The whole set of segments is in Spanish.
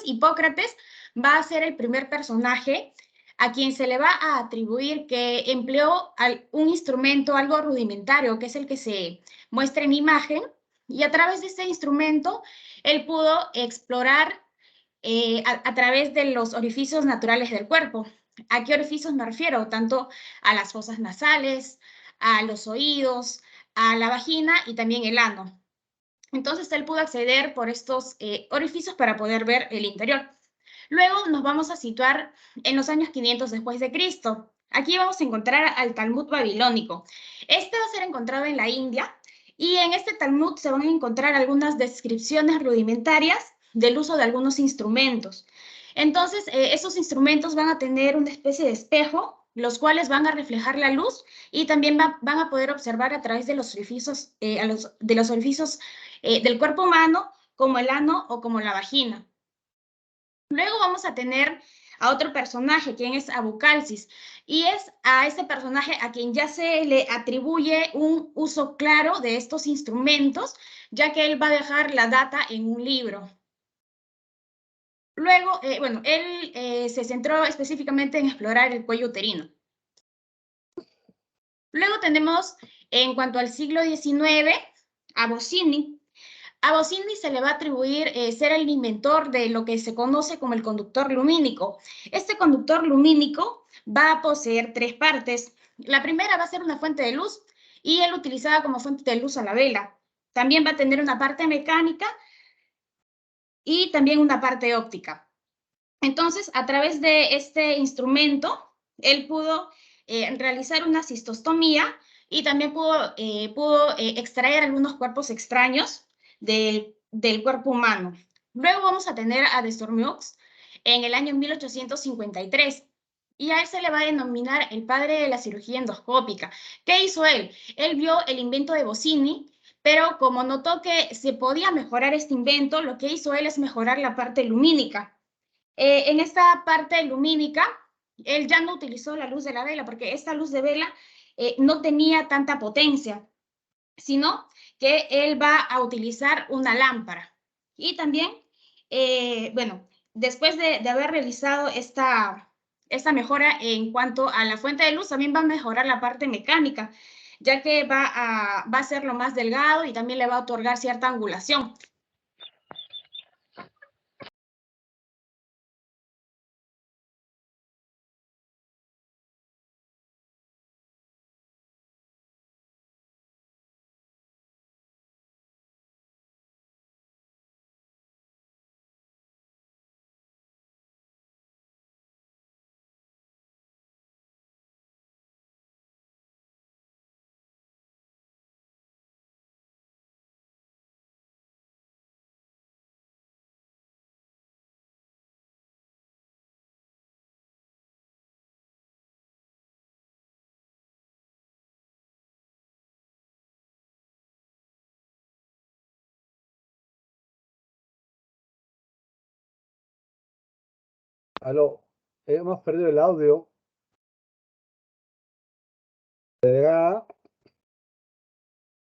Hipócrates va a ser el primer personaje a quien se le va a atribuir que empleó un instrumento algo rudimentario, que es el que se muestra en imagen, y a través de este instrumento él pudo explorar a través de los orificios naturales del cuerpo. ¿A qué orificios me refiero? Tanto a las fosas nasales, a los oídos, a la vagina y también el ano. Entonces él pudo acceder por estos orificios para poder ver el interior. Luego nos vamos a situar en los años 500 después de Cristo. Aquí vamos a encontrar al Talmud babilónico. Este va a ser encontrado en la India y en este Talmud se van a encontrar algunas descripciones rudimentarias del uso de algunos instrumentos. Entonces, esos instrumentos van a tener una especie de espejo, los cuales van a reflejar la luz y también van a poder observar a través de los orificios, del cuerpo humano, como el ano o como la vagina. Luego vamos a tener a otro personaje, quien es Abucalsis, y es a este personaje a quien ya se le atribuye un uso claro de estos instrumentos, ya que él va a dejar la data en un libro. Luego, bueno, él se centró específicamente en explorar el cuello uterino. Luego tenemos, en cuanto al siglo XIX, a Bossini. A Bossini se le va a atribuir ser el inventor de lo que se conoce como el conductor lumínico. Este conductor lumínico va a poseer tres partes. La primera va a ser una fuente de luz y él utilizaba como fuente de luz a la vela. También va a tener una parte mecánica y también una parte óptica. Entonces, a través de este instrumento, él pudo realizar una cistostomía y también pudo extraer algunos cuerpos extraños del cuerpo humano. Luego vamos a tener a Desormeaux en el año 1853 y a él se le va a denominar el padre de la cirugía endoscópica. ¿Qué hizo él? Él vio el invento de Bossini, pero como notó que se podía mejorar este invento, lo que hizo él es mejorar la parte lumínica. En esta parte lumínica, él ya no utilizó la luz de la vela, porque esta luz de vela no tenía tanta potencia, sino que él va a utilizar una lámpara. Y también, bueno, después de haber realizado esta mejora en cuanto a la fuente de luz, también va a mejorar la parte mecánica, ya que va a hacerlo más delgado y también le va a otorgar cierta angulación. Aló, hemos perdido el audio.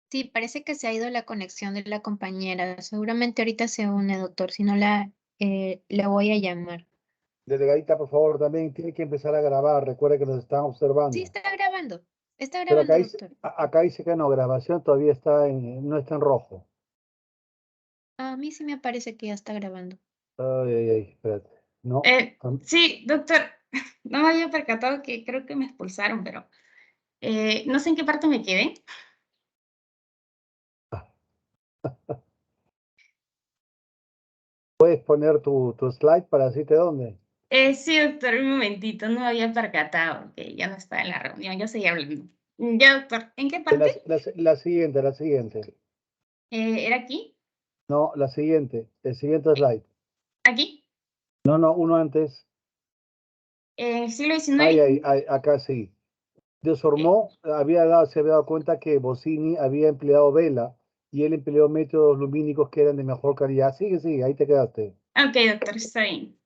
Sí, parece que se ha ido la conexión de la compañera. Seguramente ahorita se une, doctor. Si no, la voy a llamar. Delegadita, por favor, también tiene que empezar a grabar. Recuerde que nos están observando. Sí, está grabando. Está Pero grabando, doctor. acá dice que no, grabación todavía no está en rojo. A mí sí me parece que ya está grabando. Ay, espérate. No. Sí, doctor, no me había percatado que creo que me expulsaron, pero no sé en qué parte me quedé. ¿Puedes poner tu slide para decirte dónde? Sí, doctor, un momentito, no me había percatado que ya no estaba en la reunión, yo seguía hablando. Ya, doctor, ¿en qué parte? La siguiente. ¿Era aquí? No, la siguiente. El siguiente slide. ¿Aquí? No, uno antes. ¿En el siglo XIX? Acá sí. Desormeaux se había dado cuenta que Bossini había empleado vela y él empleó métodos lumínicos que eran de mejor calidad. Sí, ahí te quedaste. Ok, doctor, está bien.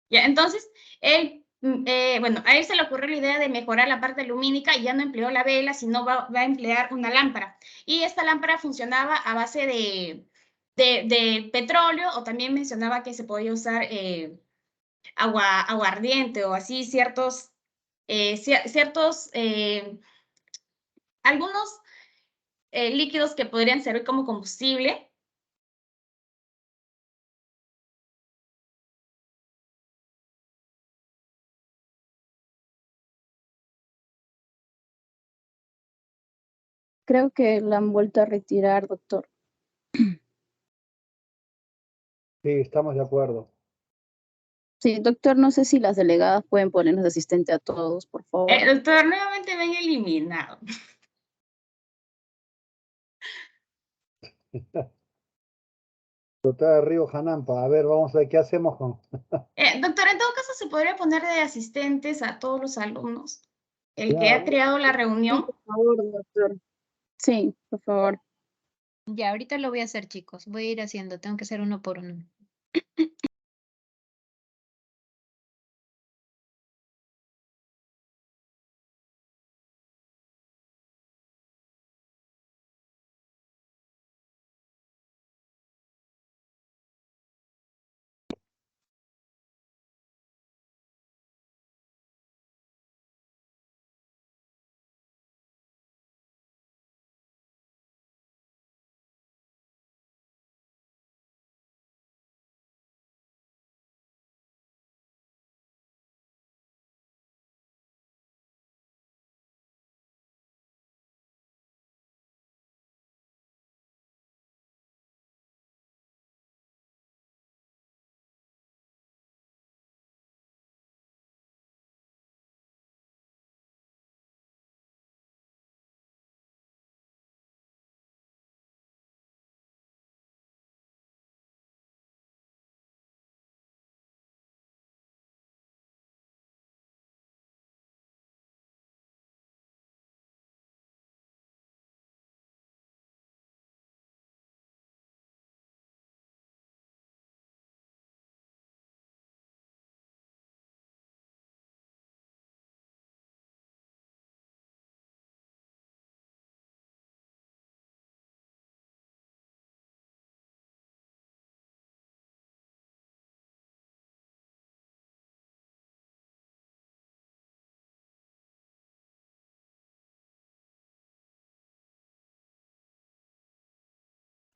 Ya, entonces, él, bueno, a él se le ocurrió la idea de mejorar la parte lumínica y ya no empleó la vela, sino va a emplear una lámpara. Y esta lámpara funcionaba a base de petróleo, o también mencionaba que se podía usar aguardiente o así algunos líquidos que podrían servir como combustible. Creo que la han vuelto a retirar, doctor. Sí, estamos de acuerdo. Sí, doctor, no sé si las delegadas pueden ponernos asistente a todos, por favor. Doctor, nuevamente ven eliminado. Doctora Río Janampa, a ver, vamos a ver qué hacemos con... Doctor, en todo caso se podría poner de asistentes a todos los alumnos. El que Ya, ha creado la Sí, reunión. por favor, doctor. Sí, por favor. Ya, ahorita lo voy a hacer, chicos. Voy a ir haciendo, tengo que hacer uno por uno.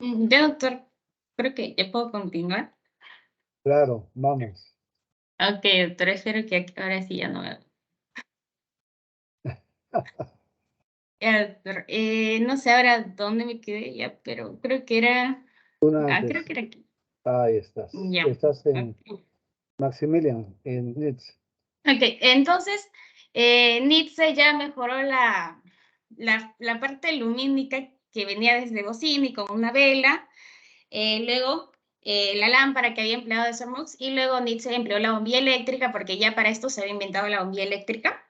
Ya, doctor, creo que ya puedo continuar. claro, vamos. Ok, doctor, espero que ahora sí ya no me... Ya, doctor, no sé ahora dónde me quedé ya, pero creo que era... Una Ah, antes. creo que era aquí. Ahí estás. Ya. Estás en Ok. Maximilian, en NITS. Ok, entonces Nietzsche ya mejoró la parte lumínica que venía desde Goscinny con una vela, luego la lámpara que había empleado de Sormux, y luego Nietzsche empleó la bombilla eléctrica porque ya para esto se había inventado la bombilla eléctrica.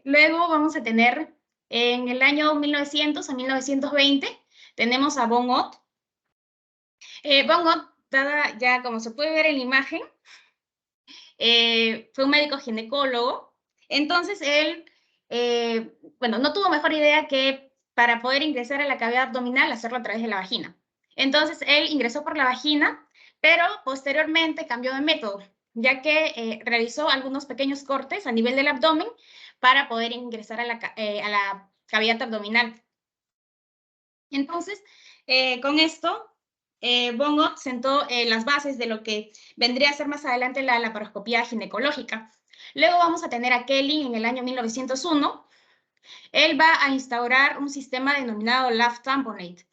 Luego vamos a tener en el año 1900 a 1920, tenemos a Von Ott. Von Ott, ya como se puede ver en la imagen, fue un médico ginecólogo. Entonces él, bueno, no tuvo mejor idea que para poder ingresar a la cavidad abdominal, hacerlo a través de la vagina. Entonces él ingresó por la vagina, pero posteriormente cambió de método, ya que realizó algunos pequeños cortes a nivel del abdomen para poder ingresar a la cavidad abdominal. Entonces, con esto, Von Ott sentó las bases de lo que vendría a ser más adelante la laparoscopía ginecológica. Luego vamos a tener a Kelly en el año 1901. Él va a instaurar un sistema denominado Love Tamponade.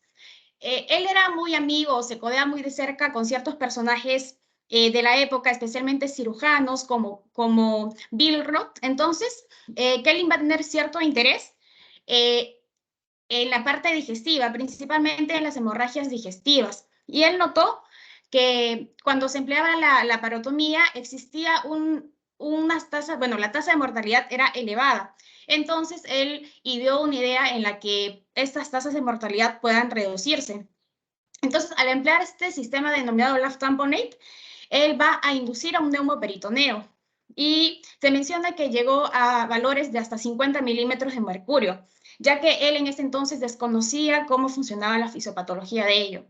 Él era muy amigo, se codea muy de cerca con ciertos personajes de la época, especialmente cirujanos como Bill Roth. Entonces, Kelly va a tener cierto interés en la parte digestiva, principalmente en las hemorragias digestivas. Y él notó que cuando se empleaba la parotomía existía unas tasas, bueno, la tasa de mortalidad era elevada. Entonces él ideó una idea en la que estas tasas de mortalidad puedan reducirse. Entonces, al emplear este sistema denominado Love Tamponade, él va a inducir a un neumoperitoneo. Y se menciona que llegó a valores de hasta 50 milímetros de mercurio. ya que él en ese entonces desconocía cómo funcionaba la fisiopatología de ello.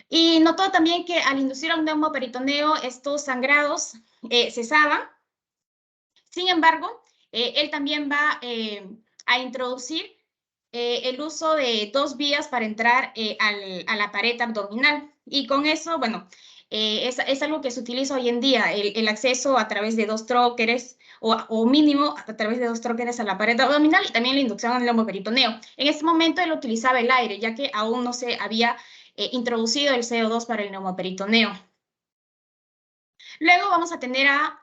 Y notó también que al inducir a un neumoperitoneo, estos sangrados cesaban. Sin embargo, él también va a introducir el uso de 2 vías para entrar a la pared abdominal. Y con eso, bueno, es algo que se utiliza hoy en día, el acceso a través de 2 troqueres o mínimo a través de 2 troqueres a la pared abdominal y también la inducción al neumoperitoneo. En este momento él utilizaba el aire, ya que aún no se había introducido el CO2 para el neumoperitoneo. Luego vamos a tener a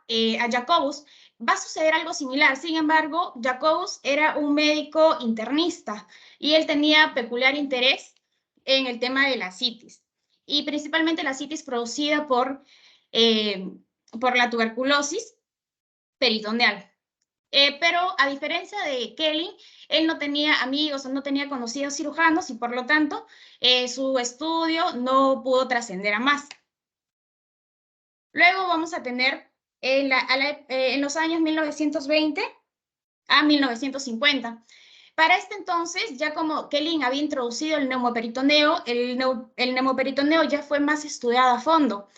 Jacobus. Va a suceder algo similar, sin embargo, Jacobus era un médico internista y él tenía peculiar interés en el tema de la citis, y principalmente la citis producida por la tuberculosis peritoneal. Pero a diferencia de Kelly, él no tenía amigos o no tenía conocidos cirujanos y por lo tanto su estudio no pudo trascender a más. Luego vamos a tener en los años 1920 a 1950. Para este entonces, ya como Kelly había introducido el neumoperitoneo, el neumoperitoneo ya fue más estudiado a fondo.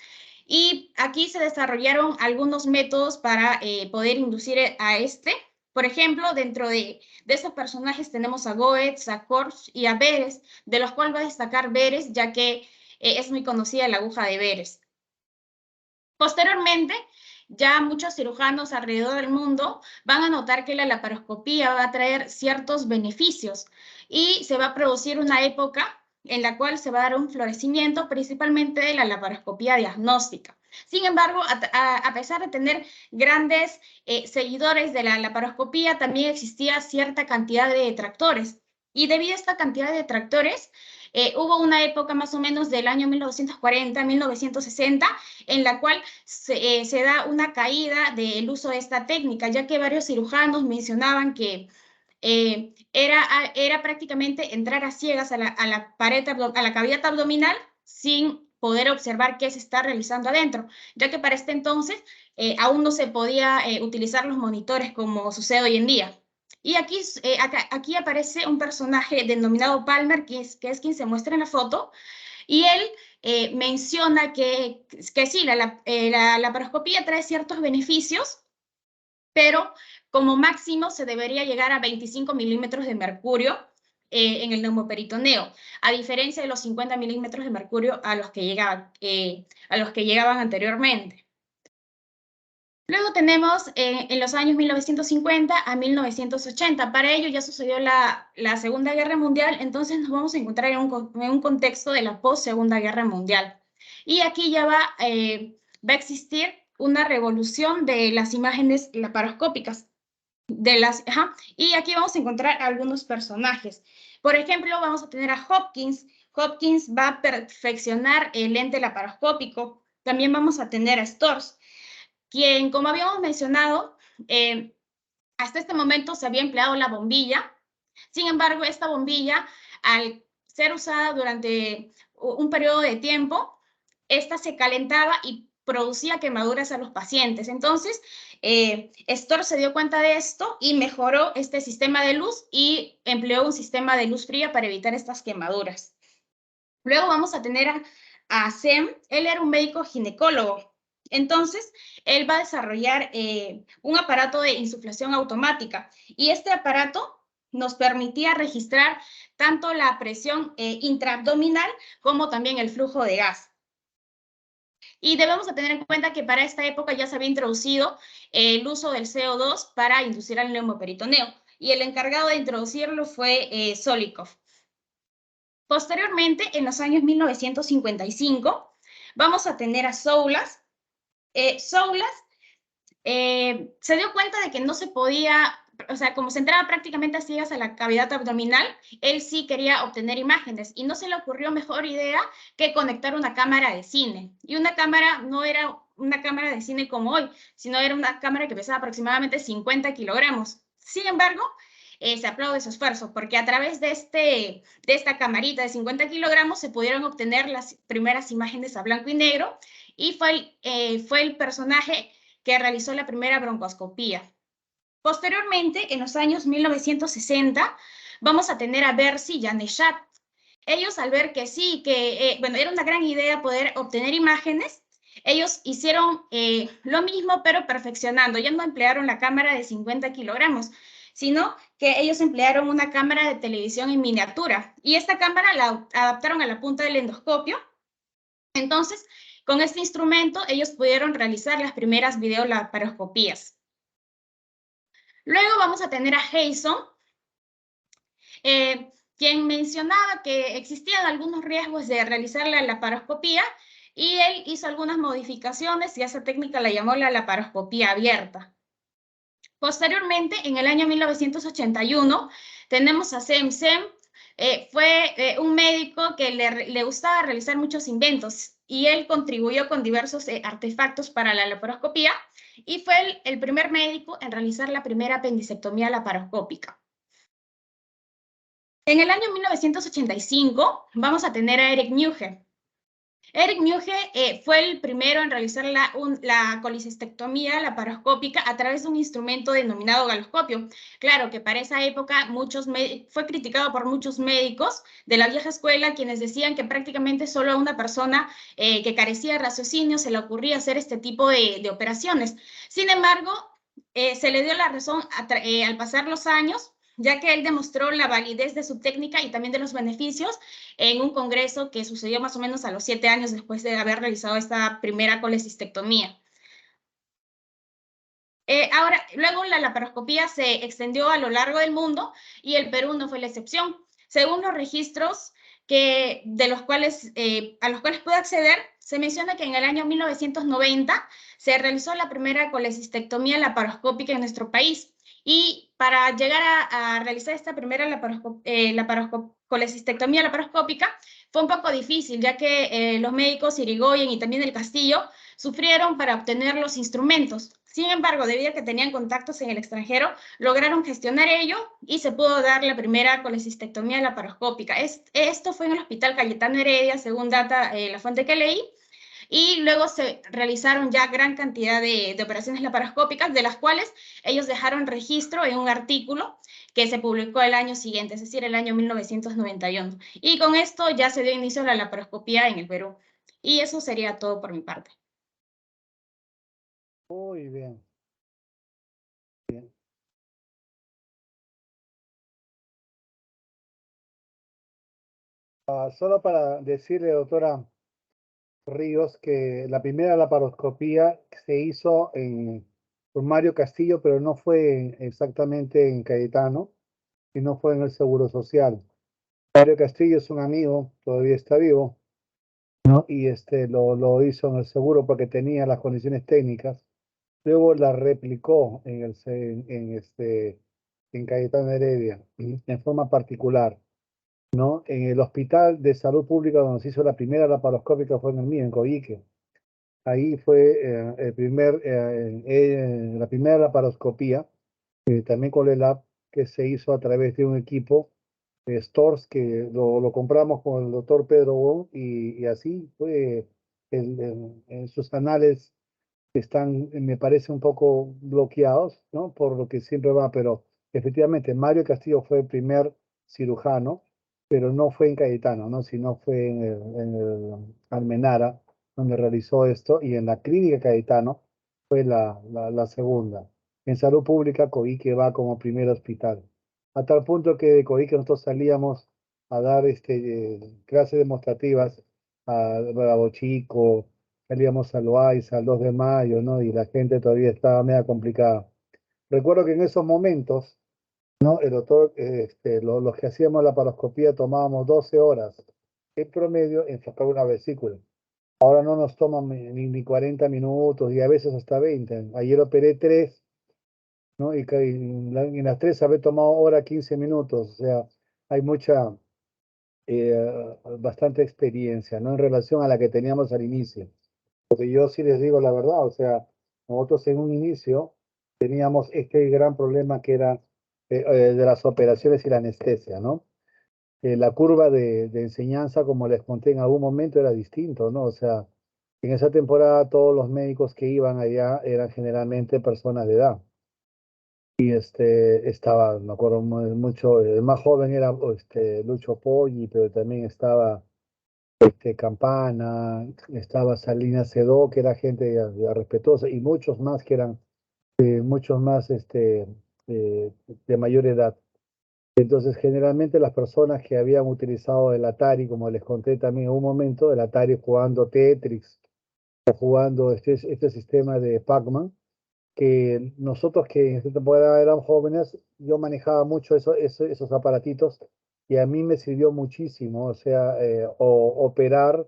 Y aquí se desarrollaron algunos métodos para poder inducir a este. Por ejemplo, dentro de esos personajes tenemos a Goetz, a Korsch y a Beres, de los cuales va a destacar Beres, ya que es muy conocida la aguja de Beres. Posteriormente, ya muchos cirujanos alrededor del mundo van a notar que la laparoscopía va a traer ciertos beneficios y se va a producir una época en la cual se va a dar un florecimiento principalmente de la laparoscopía diagnóstica. Sin embargo, a pesar de tener grandes seguidores de la laparoscopía, también existía cierta cantidad de detractores. Y debido a esta cantidad de detractores, hubo una época más o menos del año 1940 1960 en la cual se da una caída del uso de esta técnica, ya que varios cirujanos mencionaban que era prácticamente entrar a ciegas a la pared, a la cavidad abdominal sin poder observar qué se está realizando adentro, ya que para este entonces aún no se podía utilizar los monitores como sucede hoy en día. Y aquí aparece un personaje denominado Palmer, que es quien se muestra en la foto, y él menciona que sí, la laparoscopía trae ciertos beneficios, pero como máximo se debería llegar a 25 milímetros de mercurio en el neumoperitoneo, a diferencia de los 50 milímetros de mercurio a los que llegaban anteriormente. Luego tenemos en los años 1950 a 1980. Para ello ya sucedió la Segunda Guerra Mundial, entonces nos vamos a encontrar en un contexto de la post-Segunda Guerra Mundial. Y aquí ya va a existir una revolución de las imágenes laparoscópicas. Y aquí vamos a encontrar algunos personajes. Por ejemplo, vamos a tener a Hopkins. Hopkins va a perfeccionar el lente laparoscópico. También vamos a tener a Storrs, quien, como habíamos mencionado, hasta este momento se había empleado la bombilla. Sin embargo, esta bombilla, al ser usada durante un periodo de tiempo, esta se calentaba y producía quemaduras a los pacientes. Entonces, Storrs se dio cuenta de esto y mejoró este sistema de luz y empleó un sistema de luz fría para evitar estas quemaduras. Luego vamos a tener a Sem. Él era un médico ginecólogo. Entonces, él va a desarrollar un aparato de insuflación automática y este aparato nos permitía registrar tanto la presión intraabdominal como también el flujo de gas. Y debemos de tener en cuenta que para esta época ya se había introducido el uso del CO2 para inducir al neumoperitoneo y el encargado de introducirlo fue Zolikov. Posteriormente, en los años 1955, vamos a tener a Soulas. Soulas se dio cuenta de que no se podía, o sea, como se entraba prácticamente a ciegas a la cavidad abdominal, él sí quería obtener imágenes y no se le ocurrió mejor idea que conectar una cámara de cine. Y una cámara no era una cámara de cine como hoy, sino era una cámara que pesaba aproximadamente 50 kilogramos. Sin embargo, se aplaude su esfuerzo, porque a través de esta camarita de 50 kilogramos se pudieron obtener las primeras imágenes a blanco y negro y fue el personaje que realizó la primera broncoscopía. Posteriormente, en los años 1960, vamos a tener a Bercy y a Neshat. Ellos al ver que sí, que bueno, era una gran idea poder obtener imágenes, ellos hicieron lo mismo, pero perfeccionando. Ya no emplearon la cámara de 50 kilogramos, sino que ellos emplearon una cámara de televisión en miniatura. Y esta cámara la adaptaron a la punta del endoscopio. Entonces, con este instrumento, ellos pudieron realizar las primeras videolaparoscopías. Luego vamos a tener a Hayson, quien mencionaba que existían algunos riesgos de realizar la laparoscopía y él hizo algunas modificaciones y esa técnica la llamó la laparoscopía abierta. Posteriormente, en el año 1981, tenemos a Sem. Fue un médico que le gustaba realizar muchos inventos y él contribuyó con diversos artefactos para la laparoscopía y fue el primer médico en realizar la primera apendicectomía laparoscópica. En el año 1985 vamos a tener a Eric Muge. Eric Muge fue el primero en realizar la colecistectomía laparoscópica a través de un instrumento denominado galoscopio. Claro que para esa época fue criticado por muchos médicos de la vieja escuela, quienes decían que prácticamente solo a una persona que carecía de raciocinio se le ocurría hacer este tipo de operaciones. Sin embargo, se le dio la razón al pasar los años, ya que él demostró la validez de su técnica y también de los beneficios en un congreso que sucedió más o menos a los 7 años después de haber realizado esta primera colecistectomía. Luego la laparoscopía se extendió a lo largo del mundo y el Perú no fue la excepción. Según los registros a los cuales pude acceder, se menciona que en el año 1990 se realizó la primera colecistectomía laparoscópica en nuestro país. Y para llegar a realizar esta primera colecistectomía laparoscópica fue un poco difícil, ya que los médicos Irigoyen y también el Castillo sufrieron para obtener los instrumentos. Sin embargo, debido a que tenían contactos en el extranjero, lograron gestionar ello y se pudo dar la primera colecistectomía laparoscópica. Esto fue en el Hospital Cayetano Heredia, según data la fuente que leí, y luego se realizaron ya gran cantidad de operaciones laparoscópicas, de las cuales ellos dejaron registro en un artículo que se publicó el año siguiente, es decir, el año 1991. Y con esto ya se dio inicio a la laparoscopía en el Perú. Y eso sería todo por mi parte. Muy bien. Bien. Solo para decirle, doctora Ríos, que la primera laparoscopía se hizo por Mario Castillo, pero no fue exactamente en Cayetano, sino fue en el Seguro Social. Mario Castillo es un amigo, todavía está vivo, ¿no? Y lo hizo en el seguro porque tenía las condiciones técnicas. Luego la replicó en Cayetano Heredia, en forma particular, ¿no? En el Hospital de Salud Pública donde se hizo la primera laparoscópica fue en el mío, en Coyique. Ahí fue la primera laparoscopía, también con el lab que se hizo a través de un equipo Stores que lo compramos con el doctor Pedro Wong y así fue en sus anales están, me parece, un poco bloqueados, ¿no? Por lo que siempre va, pero efectivamente Mario Castillo fue el primer cirujano, pero no fue en Cayetano, ¿no? Sino fue en el Almenara, donde realizó esto, y en la clínica Cayetano fue la segunda. En salud pública, Coique va como primer hospital. A tal punto que de Coique nosotros salíamos a dar clases demostrativas a Bravo Chico, salíamos a Loaiza, al 2 de mayo, ¿no? Y la gente todavía estaba media complicada. Recuerdo que en esos momentos, ¿no? El doctor, los que hacíamos la paroscopía tomábamos 12 horas en promedio en sacar una vesícula. Ahora no nos toman ni 40 minutos y a veces hasta 20. Ayer operé 3, ¿no? Y en las 3 había tomado hora 15 minutos. O sea, hay bastante experiencia, ¿no? En relación a la que teníamos al inicio. Porque yo sí les digo la verdad, o sea, nosotros en un inicio teníamos este gran problema que era de las operaciones y la anestesia, ¿no? La curva de enseñanza, como les conté en algún momento, era distinto, ¿no? O sea, en esa temporada todos los médicos que iban allá eran generalmente personas de edad. Y estaba, me acuerdo mucho, el más joven era Lucho Poggi, pero también estaba Campana, estaba Salinas Sedó, que era gente ya respetuosa, y muchos más que eran muchos más de mayor edad. Entonces, generalmente las personas que habían utilizado el Atari, como les conté también en un momento, el Atari jugando Tetris o jugando este sistema de Pac-Man, que nosotros que en esta temporada éramos jóvenes, yo manejaba mucho esos aparatitos y a mí me sirvió muchísimo, o sea, operar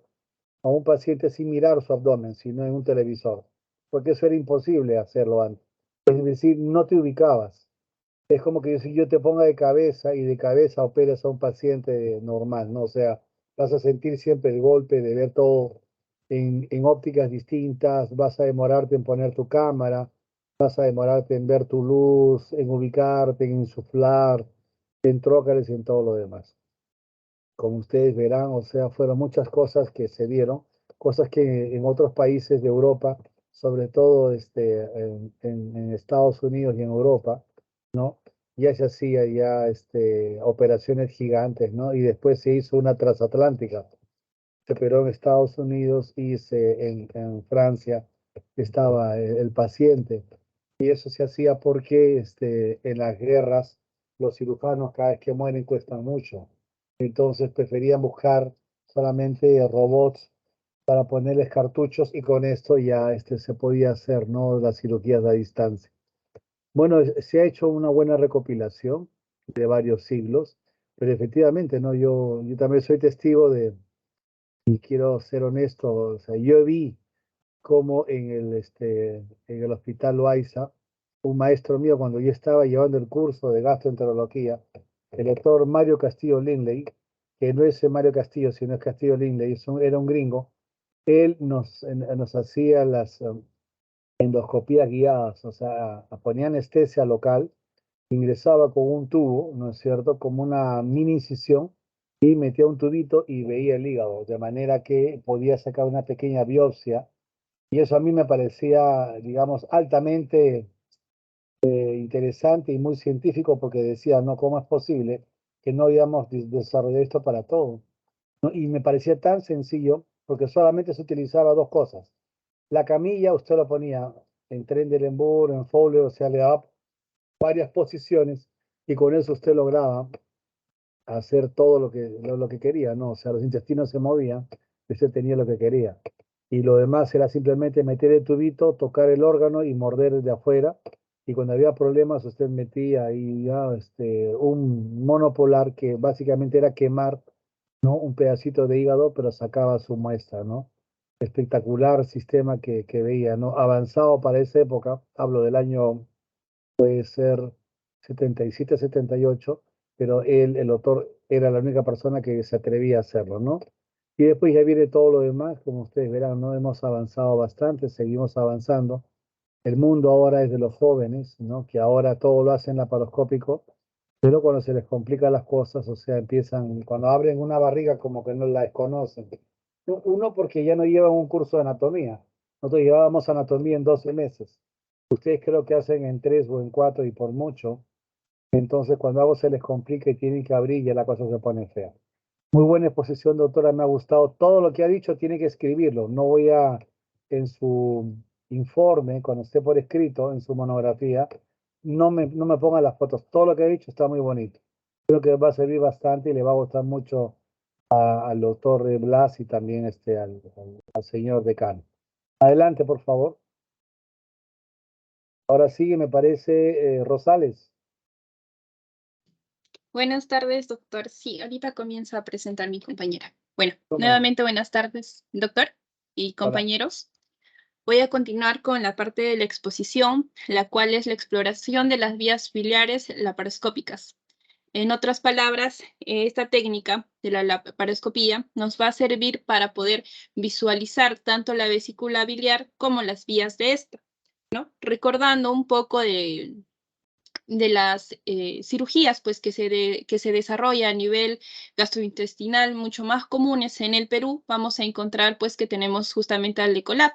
a un paciente sin mirar su abdomen, sino en un televisor, porque eso era imposible hacerlo antes. Es decir, no te ubicabas. Es como que si yo te ponga de cabeza y de cabeza operas a un paciente normal, ¿no? O sea, vas a sentir siempre el golpe de ver todo en ópticas distintas, vas a demorarte en poner tu cámara, vas a demorarte en ver tu luz, en ubicarte, en insuflar, en trócares y en todo lo demás. Como ustedes verán, o sea, fueron muchas cosas que se dieron, cosas que en otros países de Europa, sobre todo en Estados Unidos y en Europa, ¿no? Ya se hacía ya operaciones gigantes, ¿no? Y después se hizo una transatlántica. Se operó en Estados Unidos y en Francia estaba el paciente. Y eso se hacía porque en las guerras los cirujanos cada vez que mueren cuestan mucho. Entonces preferían buscar solamente robots para ponerles cartuchos y con esto ya se podía hacer, ¿no? Las cirugías a distancia. Bueno, se ha hecho una buena recopilación de varios siglos, pero efectivamente, ¿no? Yo también soy testigo y quiero ser honesto, o sea, yo vi cómo en el hospital Loaiza, un maestro mío, cuando yo estaba llevando el curso de gastroenterología, el doctor Mario Castillo Lindley, que no es Mario Castillo, sino es Castillo Lindley, era un gringo, él nos hacía las endoscopías guiadas, o sea, ponía anestesia local, ingresaba con un tubo, ¿no es cierto?, como una mini incisión, y metía un tubito y veía el hígado, de manera que podía sacar una pequeña biopsia, y eso a mí me parecía, digamos, altamente interesante y muy científico, porque decía, no, ¿cómo es posible que no hayamos desarrollado esto para todo? ¿No? Y me parecía tan sencillo, porque solamente se utilizaba dos cosas. La camilla, usted lo ponía en Trendelenburg, en Fowler, o sea, le daba varias posiciones, y con eso usted lograba hacer todo lo que quería, ¿no? O sea, los intestinos se movían, y usted tenía lo que quería. Y lo demás era simplemente meter el tubito, tocar el órgano y morder desde afuera. Y cuando había problemas, usted metía ahí ya un monopolar que básicamente era quemar, ¿no? Un pedacito de hígado, pero sacaba su muestra, ¿no? Espectacular sistema que veía, ¿no? Avanzado para esa época, hablo del año, puede ser 77, 78, pero él, el autor, era la única persona que se atrevía a hacerlo, ¿no? Y después ya viene todo lo demás, como ustedes verán, ¿no? Hemos avanzado bastante, seguimos avanzando. El mundo ahora es de los jóvenes, ¿no? Que ahora todo lo hacen laparoscópico, pero cuando se les complican las cosas, o sea, empiezan, cuando abren una barriga como que no la desconocen. Uno porque ya no llevan un curso de anatomía. Nosotros llevábamos anatomía en 12 meses. Ustedes creo que hacen en 3 o en 4 y por mucho. Entonces, cuando algo se les complica y tienen que abrir, ya la cosa se pone fea. Muy buena exposición, doctora, me ha gustado. Todo lo que ha dicho tiene que escribirlo. No voy a, en su informe, cuando esté por escrito, en su monografía, no me ponga las fotos. Todo lo que ha dicho está muy bonito. Creo que va a servir bastante y le va a gustar mucho al doctor Blas y también al señor decano. Adelante, por favor. Ahora sí, me parece, Rosales. Buenas tardes, doctor. Sí, ahorita comienza a presentar mi compañera. Bueno, ¿Cómo no? nuevamente buenas tardes, doctor y Hola. compañeros. Voy a continuar con la parte de la exposición, la cual es la exploración de las vías biliares laparoscópicas. En otras palabras, esta técnica de la laparoscopía nos va a servir para poder visualizar tanto la vesícula biliar como las vías de esta, ¿no? Recordando un poco de las cirugías pues, que se desarrolla a nivel gastrointestinal mucho más comunes en el Perú, vamos a encontrar pues que tenemos justamente al ECOLAP.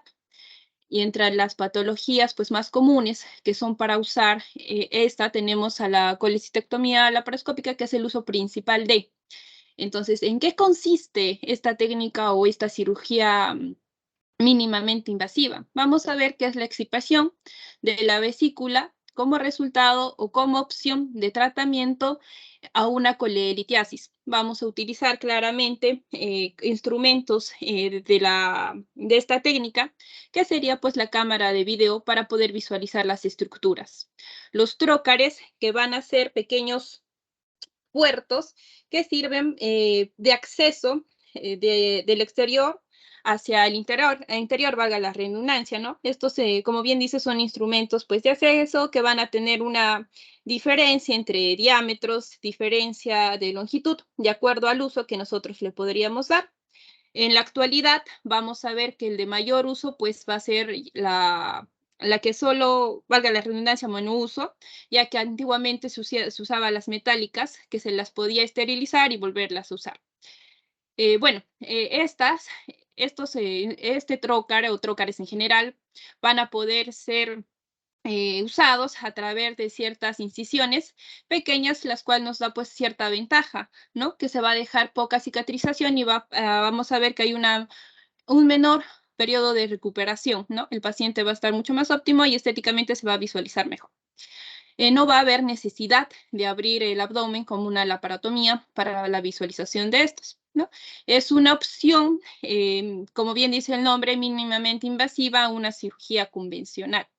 Y entre las patologías pues, más comunes que son para usar tenemos a la colecistectomía laparoscópica, que es el uso principal de. Entonces, ¿en qué consiste esta técnica o esta cirugía mínimamente invasiva? Vamos a ver qué es la extirpación de la vesícula como resultado o como opción de tratamiento a una colelitiasis. Vamos a utilizar claramente instrumentos de esta técnica, que sería pues la cámara de video para poder visualizar las estructuras. Los trócares, que van a ser pequeños puertos que sirven de acceso del exterior hacia el interior, valga la redundancia, ¿no? Estos, como bien dice, son instrumentos pues, de acceso que van a tener una diferencia entre diámetros, diferencia de longitud, de acuerdo al uso que nosotros le podríamos dar. En la actualidad vamos a ver que el de mayor uso pues va a ser la que solo, valga la redundancia, monouso, ya que antiguamente se usaba las metálicas, que se las podía esterilizar y volverlas a usar. Este trócar o trócares en general van a poder ser usados a través de ciertas incisiones pequeñas, las cuales nos da pues cierta ventaja, ¿no? Que se va a dejar poca cicatrización y vamos a ver que hay un menor periodo de recuperación, ¿no? El paciente va a estar mucho más óptimo y estéticamente se va a visualizar mejor. No va a haber necesidad de abrir el abdomen como una laparotomía para la visualización de estos, ¿no? Es una opción, como bien dice el nombre, mínimamente invasiva a una cirugía convencional.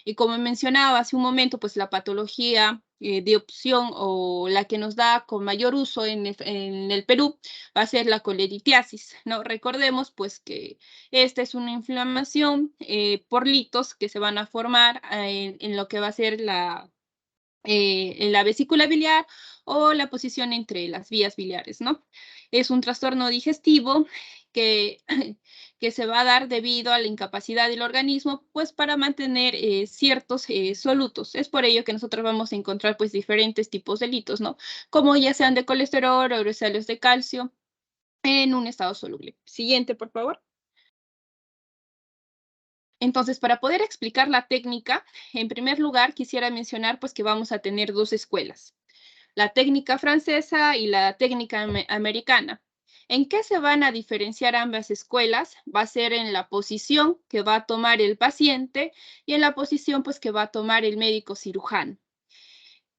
Y como mencionaba hace un momento, pues la patología de opción o la que nos da con mayor uso en el Perú va a ser la colelitiasis, ¿no? Recordemos pues que esta es una inflamación por litos que se van a formar en lo que va a ser en la vesícula biliar o la posición entre las vías biliares, ¿no? Es un trastorno digestivo que, que se va a dar debido a la incapacidad del organismo, pues para mantener ciertos solutos. Es por ello que nosotros vamos a encontrar pues diferentes tipos de litos, ¿no? Como ya sean de colesterol o uracilos de calcio en un estado soluble. Siguiente, por favor. Entonces, para poder explicar la técnica, en primer lugar quisiera mencionar pues que vamos a tener dos escuelas, la técnica francesa y la técnica americana. ¿En qué se van a diferenciar ambas escuelas? Va a ser en la posición que va a tomar el paciente y en la posición pues que va a tomar el médico cirujano.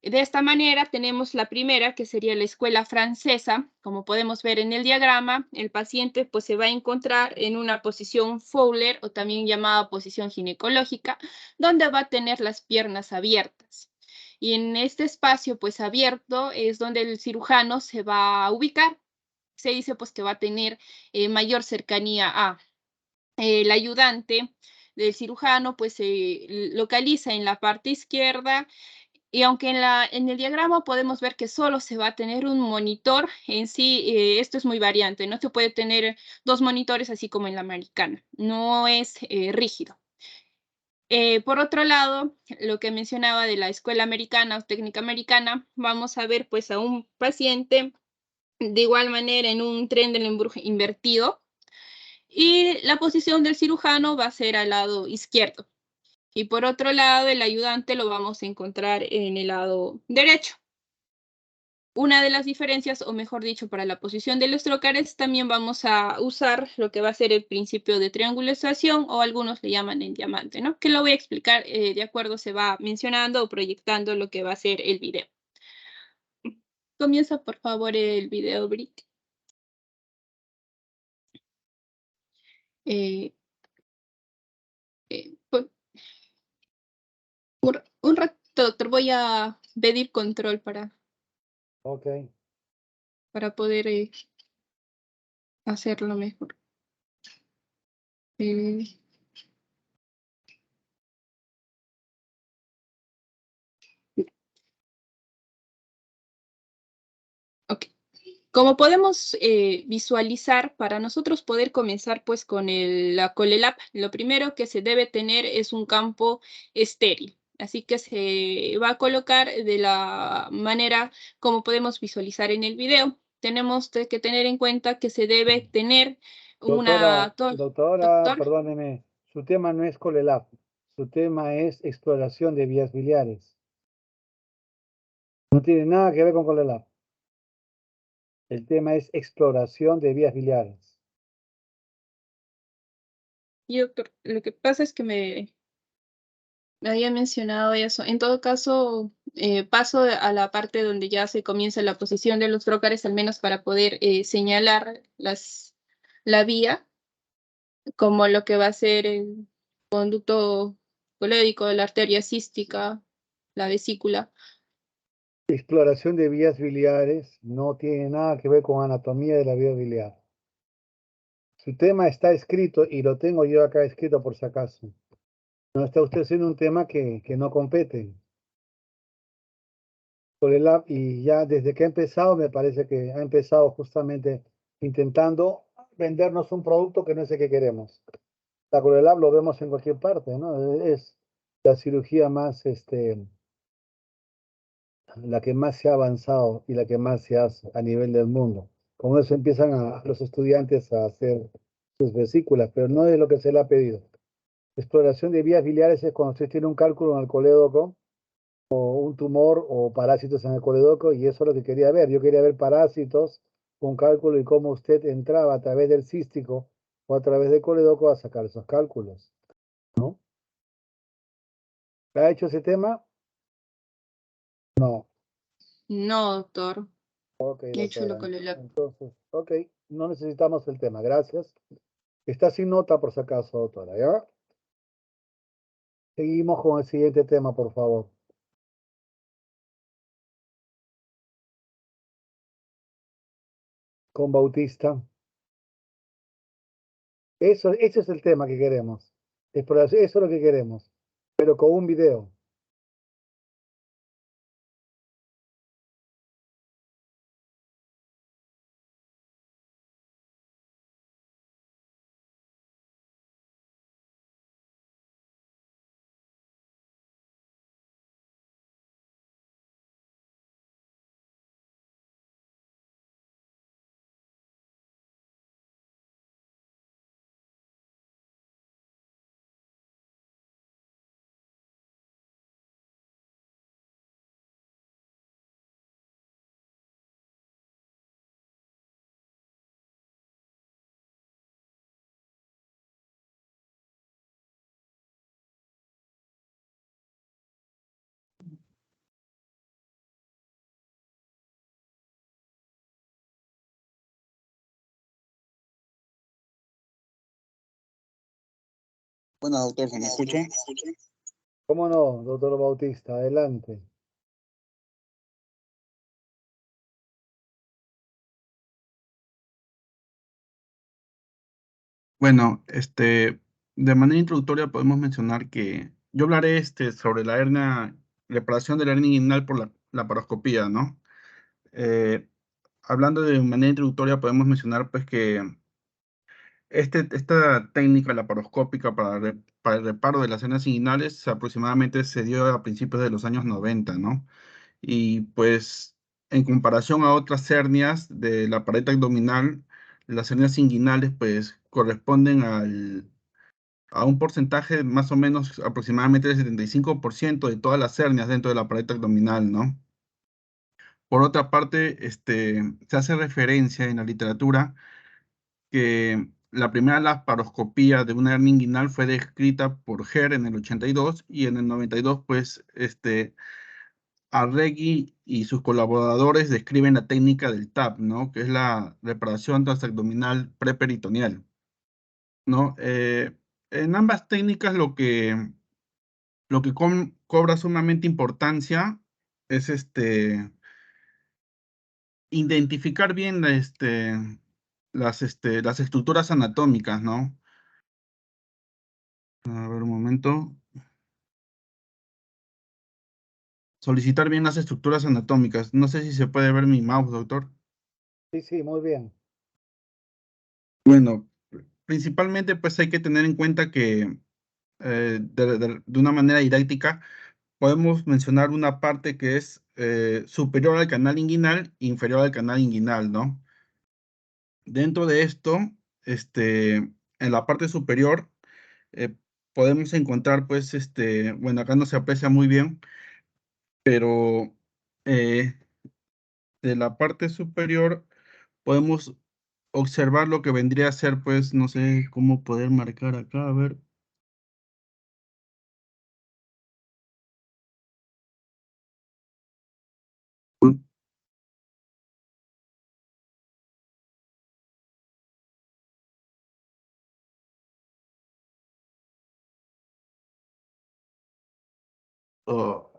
De esta manera tenemos la primera, que sería la escuela francesa. Como podemos ver en el diagrama, el paciente pues, se va a encontrar en una posición Fowler, o también llamada posición ginecológica, donde va a tener las piernas abiertas. Y en este espacio pues, abierto es donde el cirujano se va a ubicar. Se dice pues, que va a tener mayor cercanía a el ayudante del cirujano, pues se localiza en la parte izquierda. Y aunque en el diagrama podemos ver que solo se va a tener un monitor, en sí esto es muy variante, no se puede tener dos monitores así como en la americana, no es rígido. Por otro lado, lo que mencionaba de la escuela americana o técnica americana, vamos a ver pues a un paciente de igual manera en un Trendelenburg invertido y la posición del cirujano va a ser al lado izquierdo. Y por otro lado, el ayudante lo vamos a encontrar en el lado derecho. Una de las diferencias, o mejor dicho, para la posición de los trócares, también vamos a usar lo que va a ser el principio de triangulización, o algunos le llaman en diamante, ¿no? Que lo voy a explicar de acuerdo se va mencionando o proyectando lo que va a ser el video. Comienza, por favor, el video, Brit. Pues, un rato, doctor, voy a pedir control para poder hacerlo mejor. Ok. Como podemos visualizar, para nosotros poder comenzar pues con la Colelab, lo primero que se debe tener es un campo estéril. Así que se va a colocar de la manera como podemos visualizar en el video. Tenemos que tener en cuenta que se debe tener Doctora, una... doctora, Doctor. perdóneme, Su tema no es COLELAP, su tema es exploración de vías biliares. No tiene nada que ver con COLELAP. El tema es exploración de vías biliares. Y doctor, lo que pasa es que me había mencionado eso. En todo caso, paso a la parte donde ya se comienza la posición de los trócares, al menos para poder señalar la vía, como lo que va a ser el conducto colédico, la arteria cística, la vesícula. Exploración de vías biliares no tiene nada que ver con anatomía de la vía biliar. Su tema está escrito y lo tengo yo acá escrito por si acaso. No está usted haciendo un tema que no compete. Y ya desde que ha empezado, me parece que ha empezado justamente intentando vendernos un producto que no es el que queremos. La COLELAB lo vemos en cualquier parte, ¿no? Es la cirugía más, la que más se ha avanzado y la que más se hace a nivel del mundo. Con eso empiezan los estudiantes a hacer sus vesículas, pero no es lo que se le ha pedido. Exploración de vías biliares es cuando usted tiene un cálculo en el colédoco o un tumor o parásitos en el colédoco, y eso es lo que quería ver. Yo quería ver parásitos, un cálculo y cómo usted entraba a través del cístico o a través del colédoco a sacar esos cálculos, ¿no? ¿Ha hecho ese tema? No. No, doctor. Ok, He hecho lo doctora. con el Entonces, ok, no necesitamos el tema, gracias. Está sin nota por si acaso, doctora, ¿ya? Seguimos con el siguiente tema, por favor. Con Bautista. Eso, ese es el tema que queremos. Exploración, eso es lo que queremos, pero con un video. Bueno, doctor, ¿se me escucha? ¿Cómo no, doctor Bautista? Adelante. Bueno, de manera introductoria podemos mencionar que yo hablaré sobre la hernia, reparación de la hernia inguinal por la laparoscopía, ¿no? Hablando de manera introductoria, podemos mencionar pues que esta técnica laparoscópica para el reparo de las hernias inguinales aproximadamente se dio a principios de los años 90, ¿no? Y pues en comparación a otras hernias de la pared abdominal, las hernias inguinales pues corresponden a un porcentaje más o menos aproximadamente del 75% de todas las hernias dentro de la pared abdominal, ¿no? Por otra parte, se hace referencia en la literatura que la primera laparoscopía de una hernia inguinal fue descrita por Herr en el 82 y en el 92, pues, Arregui y sus colaboradores describen la técnica del TAP, ¿no? Que es la reparación transabdominal preperitoneal, ¿no? En ambas técnicas lo que cobra sumamente importancia es identificar bien las estructuras anatómicas, ¿no? A ver, un momento. Solicitar bien las estructuras anatómicas. No sé si se puede ver mi mouse, doctor. Sí, sí, muy bien. Bueno, principalmente pues hay que tener en cuenta que de una manera didáctica podemos mencionar una parte que es superior al canal inguinal, inferior al canal inguinal, ¿no? Dentro de esto, en la parte superior eh, podemos encontrar, pues, bueno, acá no se aprecia muy bien, pero eh, de la parte superior podemos observar lo que vendría a ser, pues, no sé cómo poder marcar acá, a ver.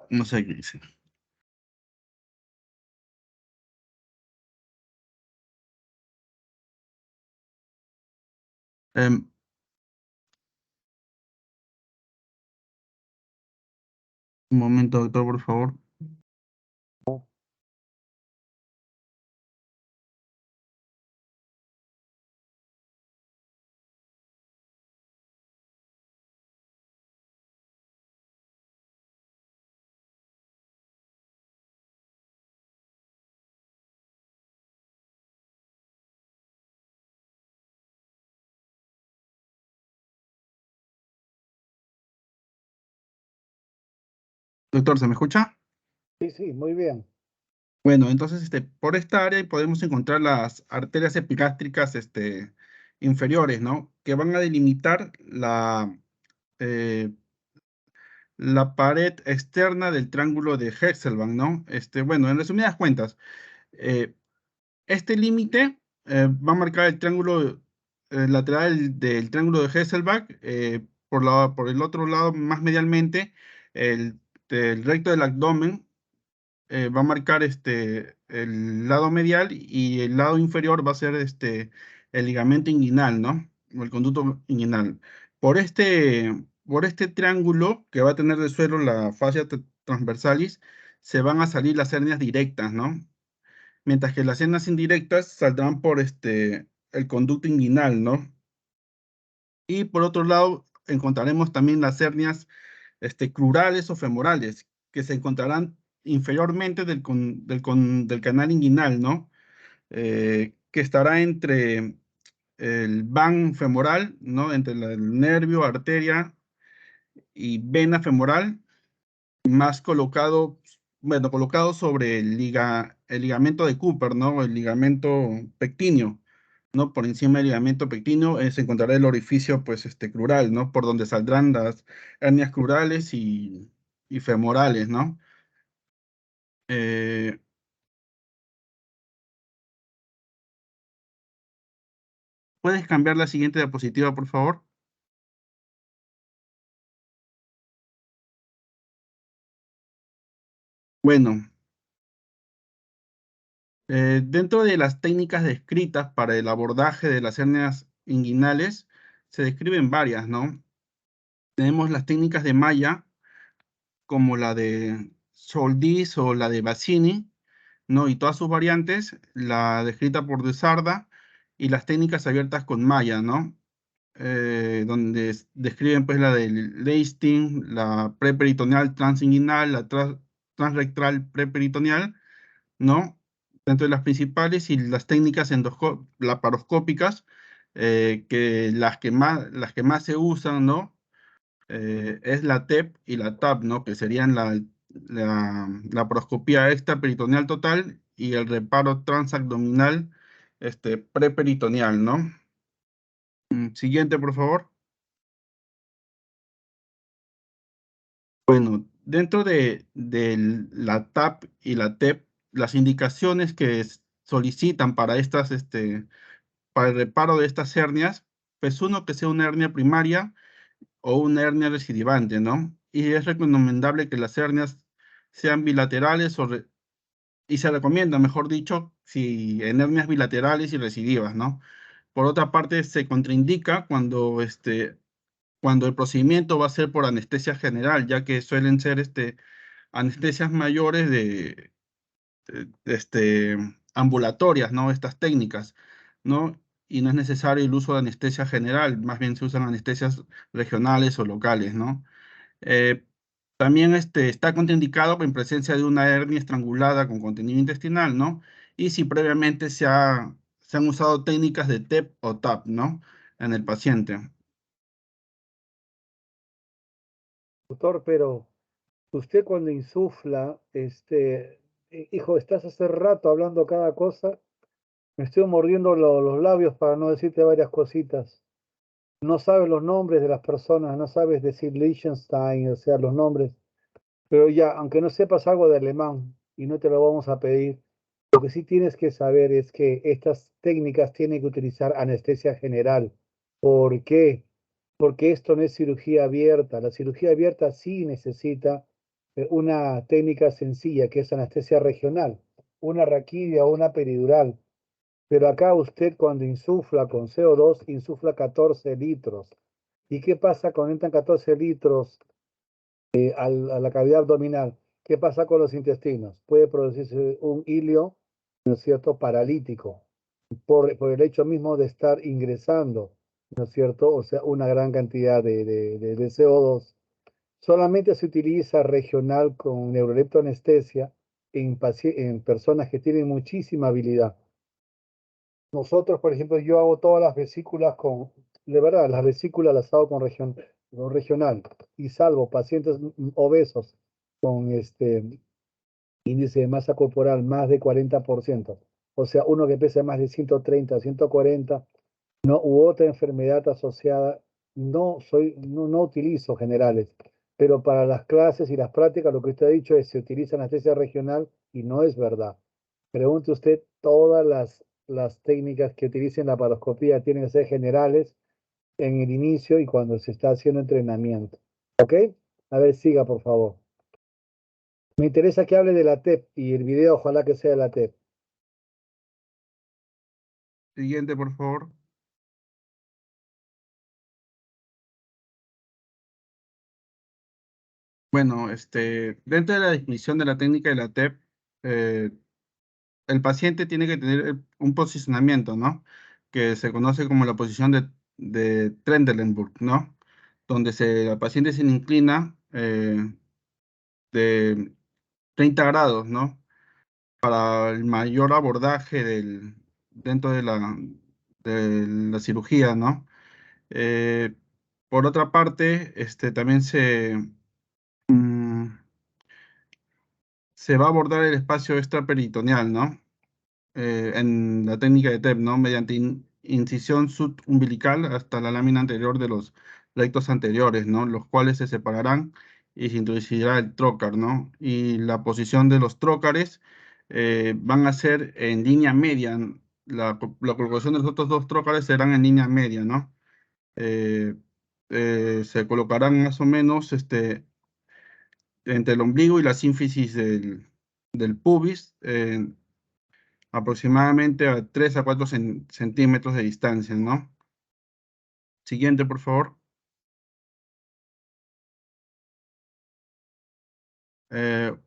No sé qué dice. Em, un momento, doctor, por favor. Doctor, ¿se me escucha? Sí, sí, muy bien. Bueno, entonces, por esta área podemos encontrar las arterias epigástricas, inferiores, ¿no? Que van a delimitar eh, la pared externa del triángulo de Hexelbank, ¿no? Bueno, en resumidas cuentas, eh, este límite va a marcar el triángulo lateral del triángulo de Hexelbank, por el otro lado, más medialmente, el recto del abdomen va a marcar el lado medial y el lado inferior va a ser el ligamento inguinal, ¿no? O el conducto inguinal. Por este triángulo que va a tener de suelo la fascia transversalis, se van a salir las hernias directas, ¿no? Mientras que las hernias indirectas saldrán por el conducto inguinal, ¿no? Y por otro lado, encontraremos también las hernias crurales o femorales, que se encontrarán inferiormente del canal inguinal, ¿no? Que estará entre el van femoral, ¿no? Entre el nervio, arteria y vena femoral, más colocado, bueno, colocado sobre el ligamento de Cooper, ¿no? El ligamento pectíneo, ¿no? Por encima del ligamento pectíneo se encontrará el orificio, pues, crural, ¿no? Por donde saldrán las hernias crurales y femorales, ¿no? Eh, ¿Puedes cambiar la siguiente diapositiva, por favor? Bueno, dentro de las técnicas descritas para el abordaje de las hernias inguinales, se describen varias, ¿no? Tenemos las técnicas de Maya, como la de Soldis o la de Bassini, ¿no? Y todas sus variantes, la descrita por De Sarda, y las técnicas abiertas con Maya, ¿no? Donde describen pues la del Leisting, la preperitoneal transinguinal, la transrectal preperitoneal, ¿no? Dentro de las principales y las técnicas laparoscópicas, que las que más se usan, ¿no? Es la TEP y la TAP, ¿no? Que serían la laparoscopía extraperitoneal total y el reparo transabdominal preperitoneal, ¿no? Siguiente, por favor. Bueno, dentro de la TAP y la TEP, las indicaciones que solicitan para el reparo de estas hernias, pues uno que sea una hernia primaria o una hernia recidivante, ¿no? Y es recomendable que las hernias sean bilaterales y se recomienda, mejor dicho, si en hernias bilaterales y recidivas, ¿no? Por otra parte, se contraindica cuando el procedimiento va a ser por anestesia general, ya que suelen ser anestesias mayores ambulatorias, ¿no? Estas técnicas, ¿no? Y no es necesario el uso de anestesia general, más bien se usan anestesias regionales o locales, ¿no? Eh, También está contraindicado en presencia de una hernia estrangulada con contenido intestinal, ¿no? Y si previamente se han usado técnicas de TEP o TAP, ¿no? En el paciente. Doctor, pero usted cuando insufla, hijo, estás hace rato hablando cada cosa, me estoy mordiendo los labios para no decirte varias cositas. No sabes los nombres de las personas, no sabes decir Liechtenstein, o sea, los nombres. Pero ya, aunque no sepas algo de alemán, y no te lo vamos a pedir, lo que sí tienes que saber es que estas técnicas tienen que utilizar anestesia general. ¿Por qué? Porque esto no es cirugía abierta. La cirugía abierta sí necesita una técnica sencilla, que es anestesia regional, una raquidia o una peridural. Pero acá usted cuando insufla con CO2, insufla 14 litros. ¿Y qué pasa cuando entran 14 litros a la cavidad abdominal? ¿Qué pasa con los intestinos? Puede producirse un hilio, ¿no es cierto?, paralítico, por el hecho mismo de estar ingresando, ¿no es cierto? O sea, una gran cantidad de CO2. Solamente se utiliza regional con neuroleptoanestesia en personas que tienen muchísima habilidad. Nosotros, por ejemplo, yo hago todas las vesículas de verdad, las vesículas las hago con regional y salvo pacientes obesos con índice de masa corporal más de 40%, o sea, uno que pesa más de 130, 140, no, u otra enfermedad asociada, no utilizo generales, pero para las clases y las prácticas lo que usted ha dicho es se utiliza anestesia regional y no es verdad. Pregunte usted, todas las técnicas que utilicen la paroscopía tienen que ser generales en el inicio y cuando se está haciendo entrenamiento. ¿Ok? A ver, siga, por favor. Me interesa que hable de la TEP y el video ojalá que sea de la TEP. Siguiente, por favor. Bueno, dentro de la definición de la técnica de la TEP, el paciente tiene que tener un posicionamiento, ¿no? Que se conoce como la posición de Trendelenburg, ¿no? Donde la paciente se inclina de 30 grados, ¿no? Para el mayor abordaje dentro de la cirugía, ¿no? Eh, por otra parte, también mm, se va a abordar el espacio extraperitoneal, ¿no? En la técnica de TEP, ¿no? Mediante incisión subumbilical hasta la lámina anterior de los rectos anteriores, ¿no? Los cuales se separarán y se introducirá el trócar, ¿no? Y la posición de los trócares van a ser en línea media. La colocación de los otros dos trócares serán en línea media, ¿no? Eh, Se colocarán más o menos entre el ombligo y la sínfisis del pubis, aproximadamente a 3 a 4 centímetros de distancia, ¿no? Siguiente, por favor.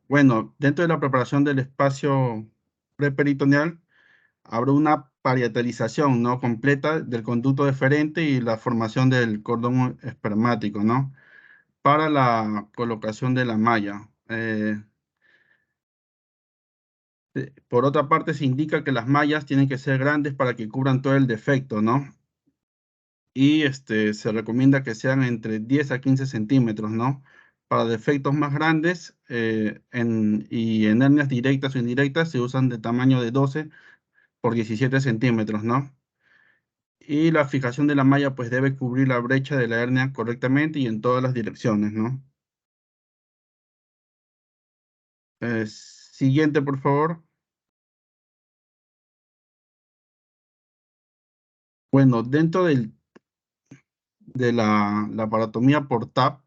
Bueno, dentro de la preparación del espacio preperitoneal, habrá una parietalización, ¿no?, completa del conducto deferente y la formación del cordón espermático, ¿no?, para la colocación de la malla. Por otra parte, se indica que las mallas tienen que ser grandes para que cubran todo el defecto, ¿no? Y se recomienda que sean entre 10 a 15 centímetros, ¿no? Para defectos más grandes y en hernias directas o indirectas se usan de tamaño de 12 por 17 centímetros, ¿no? Y la fijación de la malla pues debe cubrir la brecha de la hernia correctamente y en todas las direcciones, ¿no? Siguiente, por favor. Bueno, dentro de la laparotomía por TAP,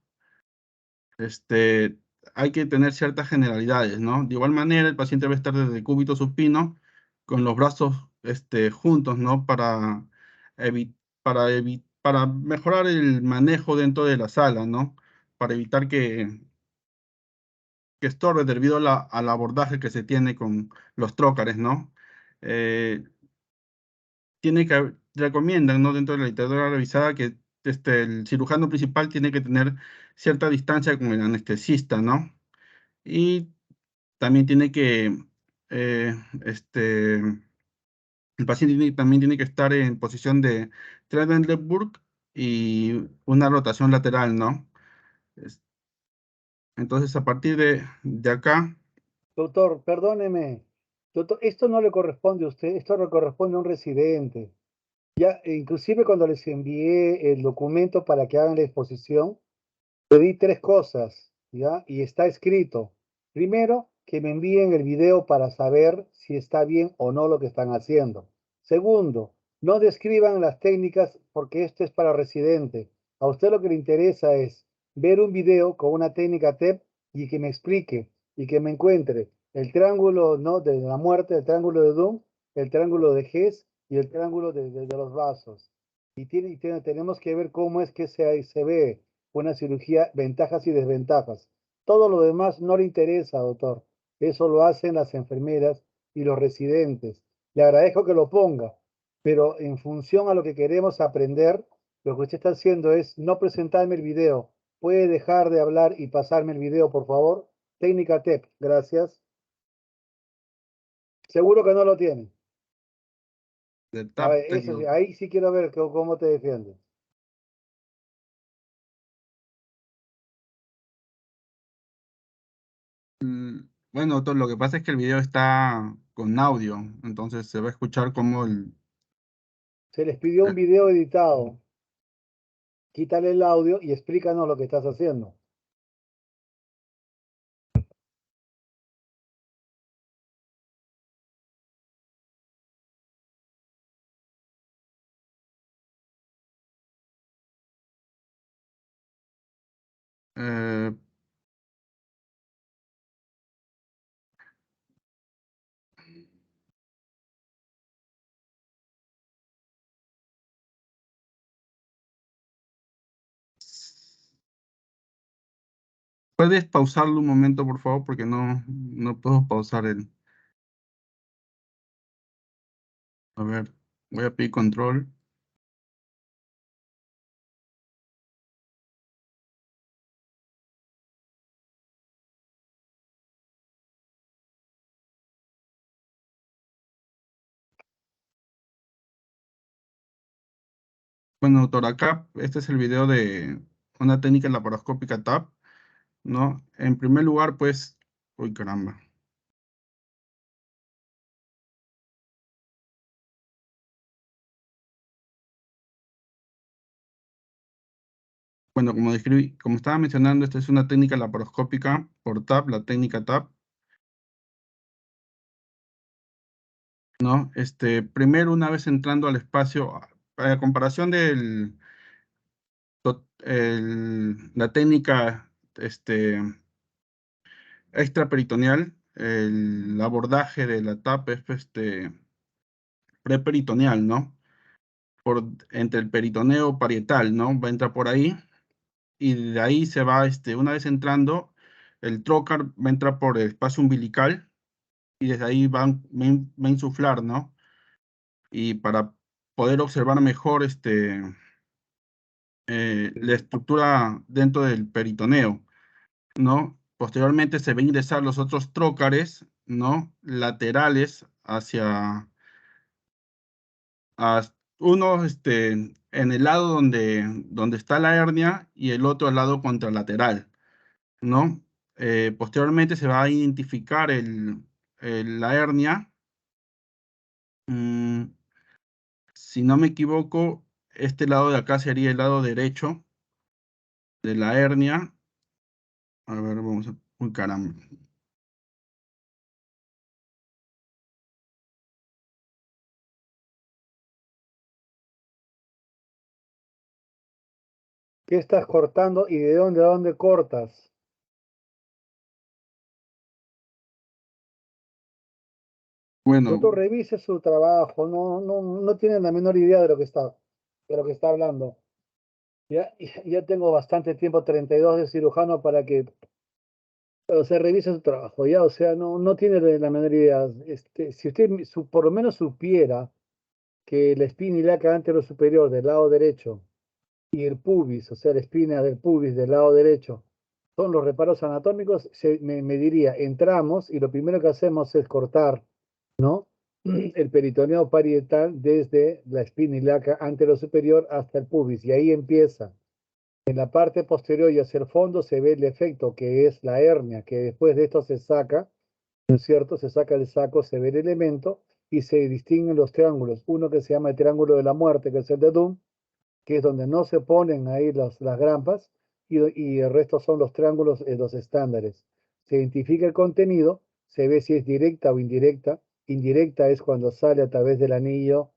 hay que tener ciertas generalidades, ¿no? De igual manera, el paciente debe estar desde el cúbito supino con los brazos juntos, ¿no? Para mejorar el manejo dentro de la sala, ¿no? Para evitar que estorbe debido al abordaje que se tiene con los trócares, ¿no? Eh, recomiendan, ¿no?, dentro de la literatura revisada que el cirujano principal tiene que tener cierta distancia con el anestesista, ¿no? Y también eh, este, el paciente también tiene que estar en posición de Trendelenburg y una rotación lateral, ¿no? Entonces, a partir de acá, Doctor, perdóneme. Doctor, esto no le corresponde a usted, esto le corresponde a un residente. Ya, inclusive cuando les envié el documento para que hagan la exposición, pedí 3 cosas, ¿ya? Y está escrito. Primero, que me envíen el video para saber si está bien o no lo que están haciendo. Segundo, no describan las técnicas porque esto es para residente. A usted lo que le interesa es ver un video con una técnica TEP y que me explique y que me encuentre el triángulo, ¿no?, de la muerte, el triángulo de Dunn, el triángulo de Hess y el triángulo de los vasos. Tenemos que ver cómo es que se ve una cirugía, ventajas y desventajas. Todo lo demás no le interesa, doctor. Eso lo hacen las enfermeras y los residentes. Le agradezco que lo ponga, pero en función a lo que queremos aprender, lo que usted está haciendo es no presentarme el video. ¿Puede dejar de hablar y pasarme el video, por favor? Técnica TEP, gracias. Seguro que no lo tiene. del A TAP ver, eso sí, ahí sí quiero ver cómo te defiendes. bueno, doctor, lo que pasa es que el video está con audio, entonces se va a escuchar como Se les pidió un video editado. Quítale el audio y explícanos lo que estás haciendo. eh, ¿puedes pausarlo un momento, por favor? Porque no puedo pausar el... A ver, voy a pedir control. Bueno, doctor, acá este es el video de una técnica laparoscópica TAP, ¿no? En primer lugar, pues... Uy, caramba. Bueno, como estaba mencionando, esta es una técnica laparoscópica por TAP, la técnica TAP, ¿no? Primero, una vez entrando al espacio, a comparación la técnica extraperitoneal, el abordaje de la TAP es preperitoneal, ¿no? Entre el peritoneo parietal, ¿no? Va a entrar por ahí y de ahí se va, una vez entrando, el trocar va a entrar por el espacio umbilical y desde ahí va a insuflar, ¿no? Y para poder observar mejor la estructura dentro del peritoneo, ¿no? Posteriormente se va a ingresar los otros trócares, ¿no? Laterales uno en el lado donde está la hernia y el otro al lado contralateral, ¿no? Posteriormente se va a identificar la hernia. Si no me equivoco, este lado de acá sería el lado derecho de la hernia. A ver, vamos a... Uy, caramba. ¿Qué estás cortando y de dónde a dónde cortas? Bueno, Doctor, revise su trabajo, no tiene la menor idea de lo que está hablando. Ya tengo bastante tiempo, 32 de cirujano, para que se revise su trabajo, ya, o sea, no tiene la menor idea. Si usted por lo menos supiera que la espina ilíaca anterosuperior del lado derecho y el pubis, o sea, la espina del pubis del lado derecho, son los reparos anatómicos, me diría, entramos y lo primero que hacemos es cortar, ¿no? El peritoneo parietal desde la espina ilíaca anterosuperior hasta el pubis, y ahí empieza. En la parte posterior y hacia el fondo se ve el efecto que es la hernia, que después de esto se saca, ¿no es cierto? Se saca el saco, se ve el elemento y se distinguen los triángulos. Uno que se llama el triángulo de la muerte, que es el de Doom, que es donde no se ponen ahí las grampas, y el resto son los triángulos, los estándares. Se identifica el contenido, se ve si es directa o indirecta. Indirecta es cuando sale a través del anillo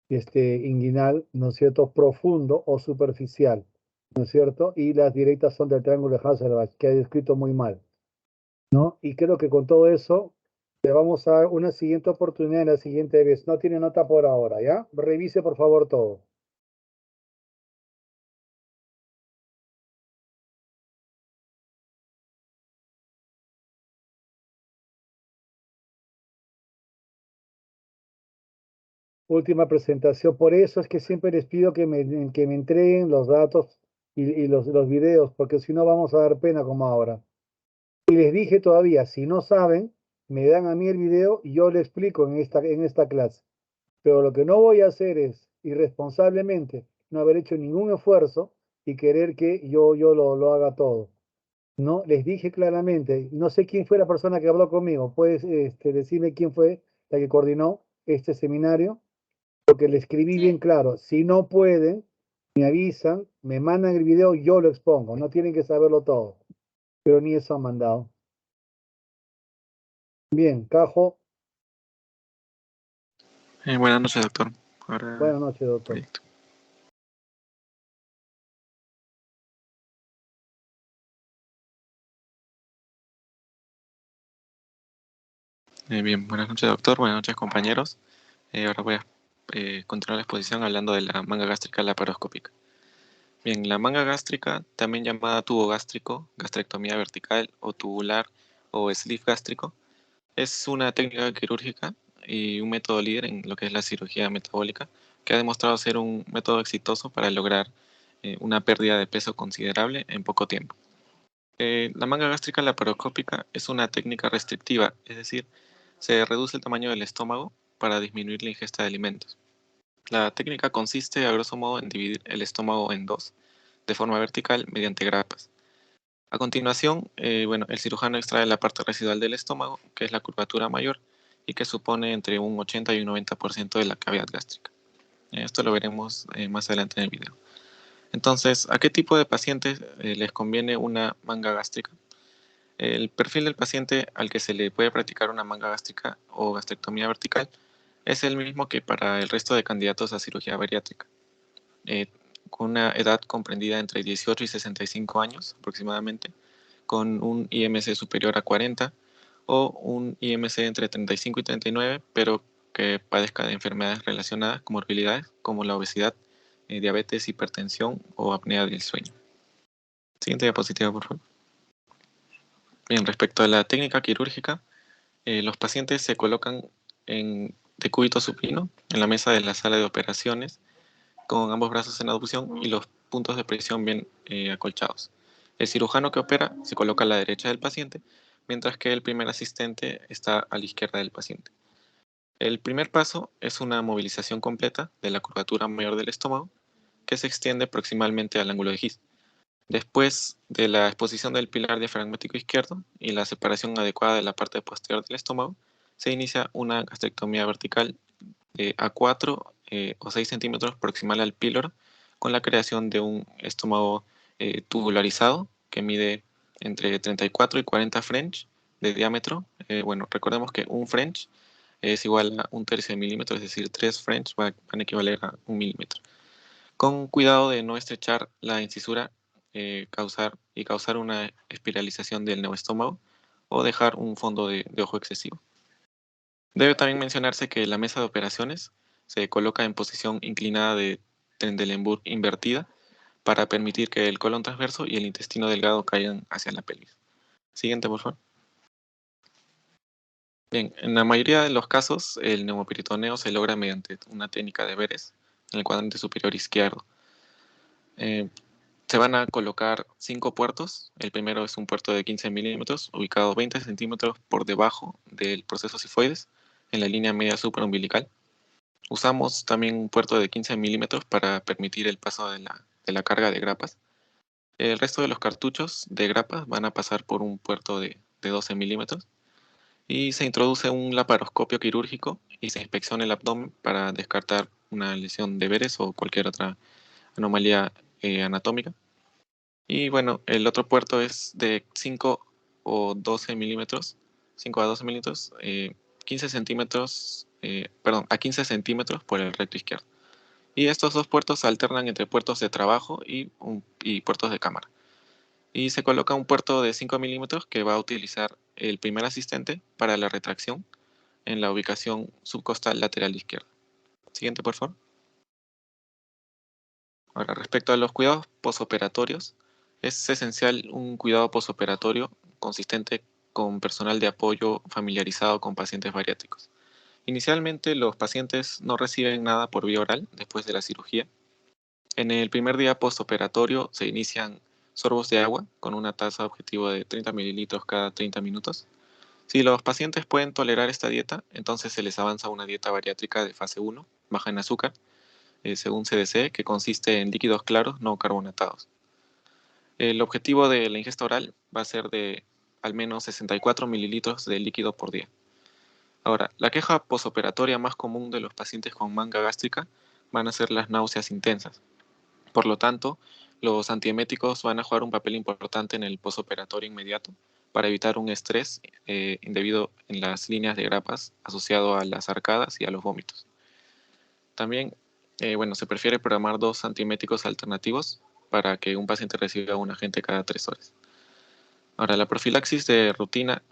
inguinal, ¿no es cierto?, profundo o superficial, ¿no es cierto? Y las directas son del triángulo de Hasselbalch, que ha descrito muy mal, ¿no? Y creo que con todo eso le vamos a dar una siguiente oportunidad en la siguiente vez. No tiene nota por ahora, ¿ya? Revise por favor todo. Última presentación. Por eso es que siempre les pido que me entreguen los datos y los videos, porque si no vamos a dar pena como ahora. Y les dije todavía, si no saben, me dan a mí el video y yo le explico en esta clase. Pero lo que no voy a hacer es, irresponsablemente, no haber hecho ningún esfuerzo y querer que yo lo haga todo. No, les dije claramente, no sé quién fue la persona que habló conmigo, puedes decirme quién fue la que coordinó este seminario, porque le escribí bien claro, si no pueden, me avisan, me mandan el video, yo lo expongo, no tienen que saberlo todo, pero ni eso han mandado. Bien, Cajo, Buenas noches, doctor. Ahora, buenas noches, doctor. proyecto. Bien, buenas noches, doctor. Buenas noches, compañeros. Ahora voy a continuar la exposición hablando de la manga gástrica laparoscópica. Bien, la manga gástrica, también llamada tubo gástrico, gastrectomía vertical o tubular o sleeve gástrico, es una técnica quirúrgica y un método líder en lo que es la cirugía metabólica, que ha demostrado ser un método exitoso para lograr una pérdida de peso considerable en poco tiempo. La manga gástrica laparoscópica es una técnica restrictiva, es decir, se reduce el tamaño del estómago para disminuir la ingesta de alimentos. La técnica consiste, a grosso modo, en dividir el estómago en dos, de forma vertical, mediante grapas. A continuación, el cirujano extrae la parte residual del estómago, que es la curvatura mayor, y que supone entre un 80 y un 90% de la cavidad gástrica. Esto lo veremos más adelante en el video. Entonces, ¿a qué tipo de pacientes les conviene una manga gástrica? El perfil del paciente al que se le puede practicar una manga gástrica o gastrectomía vertical es el mismo que para el resto de candidatos a cirugía bariátrica, con una edad comprendida entre 18 y 65 años aproximadamente, con un IMC superior a 40 o un IMC entre 35 y 39, pero que padezca de enfermedades relacionadas, comorbilidades, como la obesidad, diabetes, hipertensión o apnea del sueño. Siguiente diapositiva, por favor. Bien, respecto a la técnica quirúrgica, los pacientes se colocan en decúbito supino en la mesa de la sala de operaciones con ambos brazos en aducción y los puntos de presión bien acolchados. El cirujano que opera se coloca a la derecha del paciente, mientras que el primer asistente está a la izquierda del paciente. El primer paso es una movilización completa de la curvatura mayor del estómago, que se extiende proximalmente al ángulo de Gis. Después de la exposición del pilar diafragmático izquierdo y la separación adecuada de la parte posterior del estómago, se inicia una gastrectomía vertical a 4 o 6 centímetros proximal al píloro, con la creación de un estómago tubularizado que mide entre 34 y 40 French de diámetro. Recordemos que un French es igual a 1/3 de milímetro, es decir, 3 French van a equivaler a 1 milímetro. Con cuidado de no estrechar la incisura, causar una espiralización del neoestómago o dejar un fondo de ojo excesivo. Debe también mencionarse que la mesa de operaciones se coloca en posición inclinada de Trendelenburg invertida para permitir que el colon transverso y el intestino delgado caigan hacia la pelvis. Siguiente, por favor. Bien, en la mayoría de los casos, el neumoperitoneo se logra mediante una técnica de Veres en el cuadrante superior izquierdo. Se van a colocar 5 puertos. El primero es un puerto de 15 milímetros, ubicado 20 centímetros por debajo del proceso sifoides, en la línea media supraumbilical. Usamos también un puerto de 15 milímetros para permitir el paso de la carga de grapas. El resto de los cartuchos de grapa van a pasar por un puerto de 12 milímetros y se introduce un laparoscopio quirúrgico y se inspecciona el abdomen para descartar una lesión de Veres o cualquier otra anomalía anatómica. Y bueno, el otro puerto es de 5 o 12 milímetros, 5 a 12 milímetros, 15 centímetros, perdón, a 15 centímetros por el recto izquierdo. Y estos dos puertos se alternan entre puertos de trabajo y puertos de cámara. Y se coloca un puerto de 5 milímetros que va a utilizar el primer asistente para la retracción en la ubicación subcostal lateral izquierda. Siguiente, por favor. Ahora, respecto a los cuidados posoperatorios, es esencial un cuidado posoperatorio consistente con personal de apoyo familiarizado con pacientes bariátricos. Inicialmente, los pacientes no reciben nada por vía oral después de la cirugía. En el primer día postoperatorio se inician sorbos de agua con una tasa objetivo de 30 mililitros cada 30 minutos. Si los pacientes pueden tolerar esta dieta, entonces se les avanza a una dieta bariátrica de fase 1, baja en azúcar, según CDC, que consiste en líquidos claros no carbonatados. El objetivo de la ingesta oral va a ser de al menos 64 mililitros de líquido por día. Ahora, la queja posoperatoria más común de los pacientes con manga gástrica van a ser las náuseas intensas. Por lo tanto, los antieméticos van a jugar un papel importante en el posoperatorio inmediato para evitar un estrés indebido en las líneas de grapas asociado a las arcadas y a los vómitos. También, se prefiere programar 2 antieméticos alternativos para que un paciente reciba un agente cada 3 horas. Ahora, la profilaxis de rutina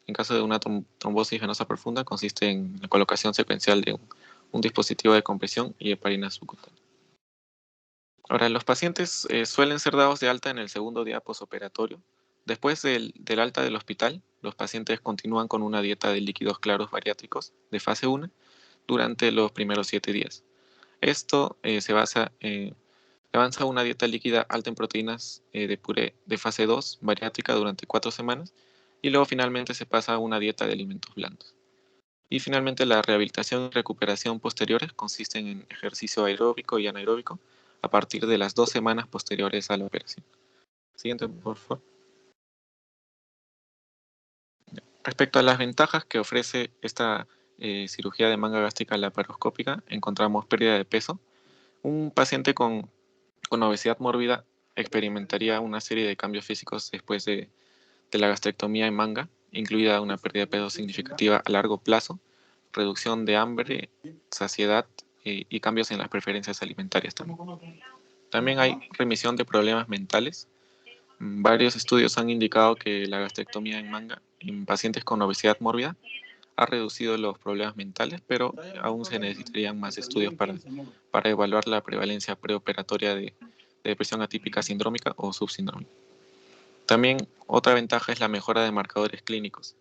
en caso de una trombosis venosa profunda consiste en la colocación secuencial de un dispositivo de compresión y heparina subcutánea. Ahora, los pacientes suelen ser dados de alta en el segundo día posoperatorio. Después del alta del hospital, los pacientes continúan con una dieta de líquidos claros bariátricos de fase 1 durante los primeros 7 días. Esto se avanza a una dieta líquida alta en proteínas de puré de fase 2 bariátrica durante 4 semanas y luego finalmente se pasa a una dieta de alimentos blandos. Y finalmente la rehabilitación y recuperación posteriores consisten en ejercicio aeróbico y anaeróbico a partir de las 2 semanas posteriores a la operación. Siguiente, por favor. Respecto a las ventajas que ofrece esta cirugía de manga gástrica laparoscópica, encontramos pérdida de peso. Un paciente con obesidad mórbida experimentaría una serie de cambios físicos después de la gastrectomía en manga, incluida una pérdida de peso significativa a largo plazo, reducción de hambre, saciedad y cambios en las preferencias alimentarias también. También hay remisión de problemas mentales. Varios estudios han indicado que la gastrectomía en manga en pacientes con obesidad mórbida ha reducido los problemas mentales, pero aún se necesitarían más estudios para evaluar la prevalencia preoperatoria de depresión atípica sindrómica o subsindrómica. También otra ventaja es la mejora de marcadores clínicos.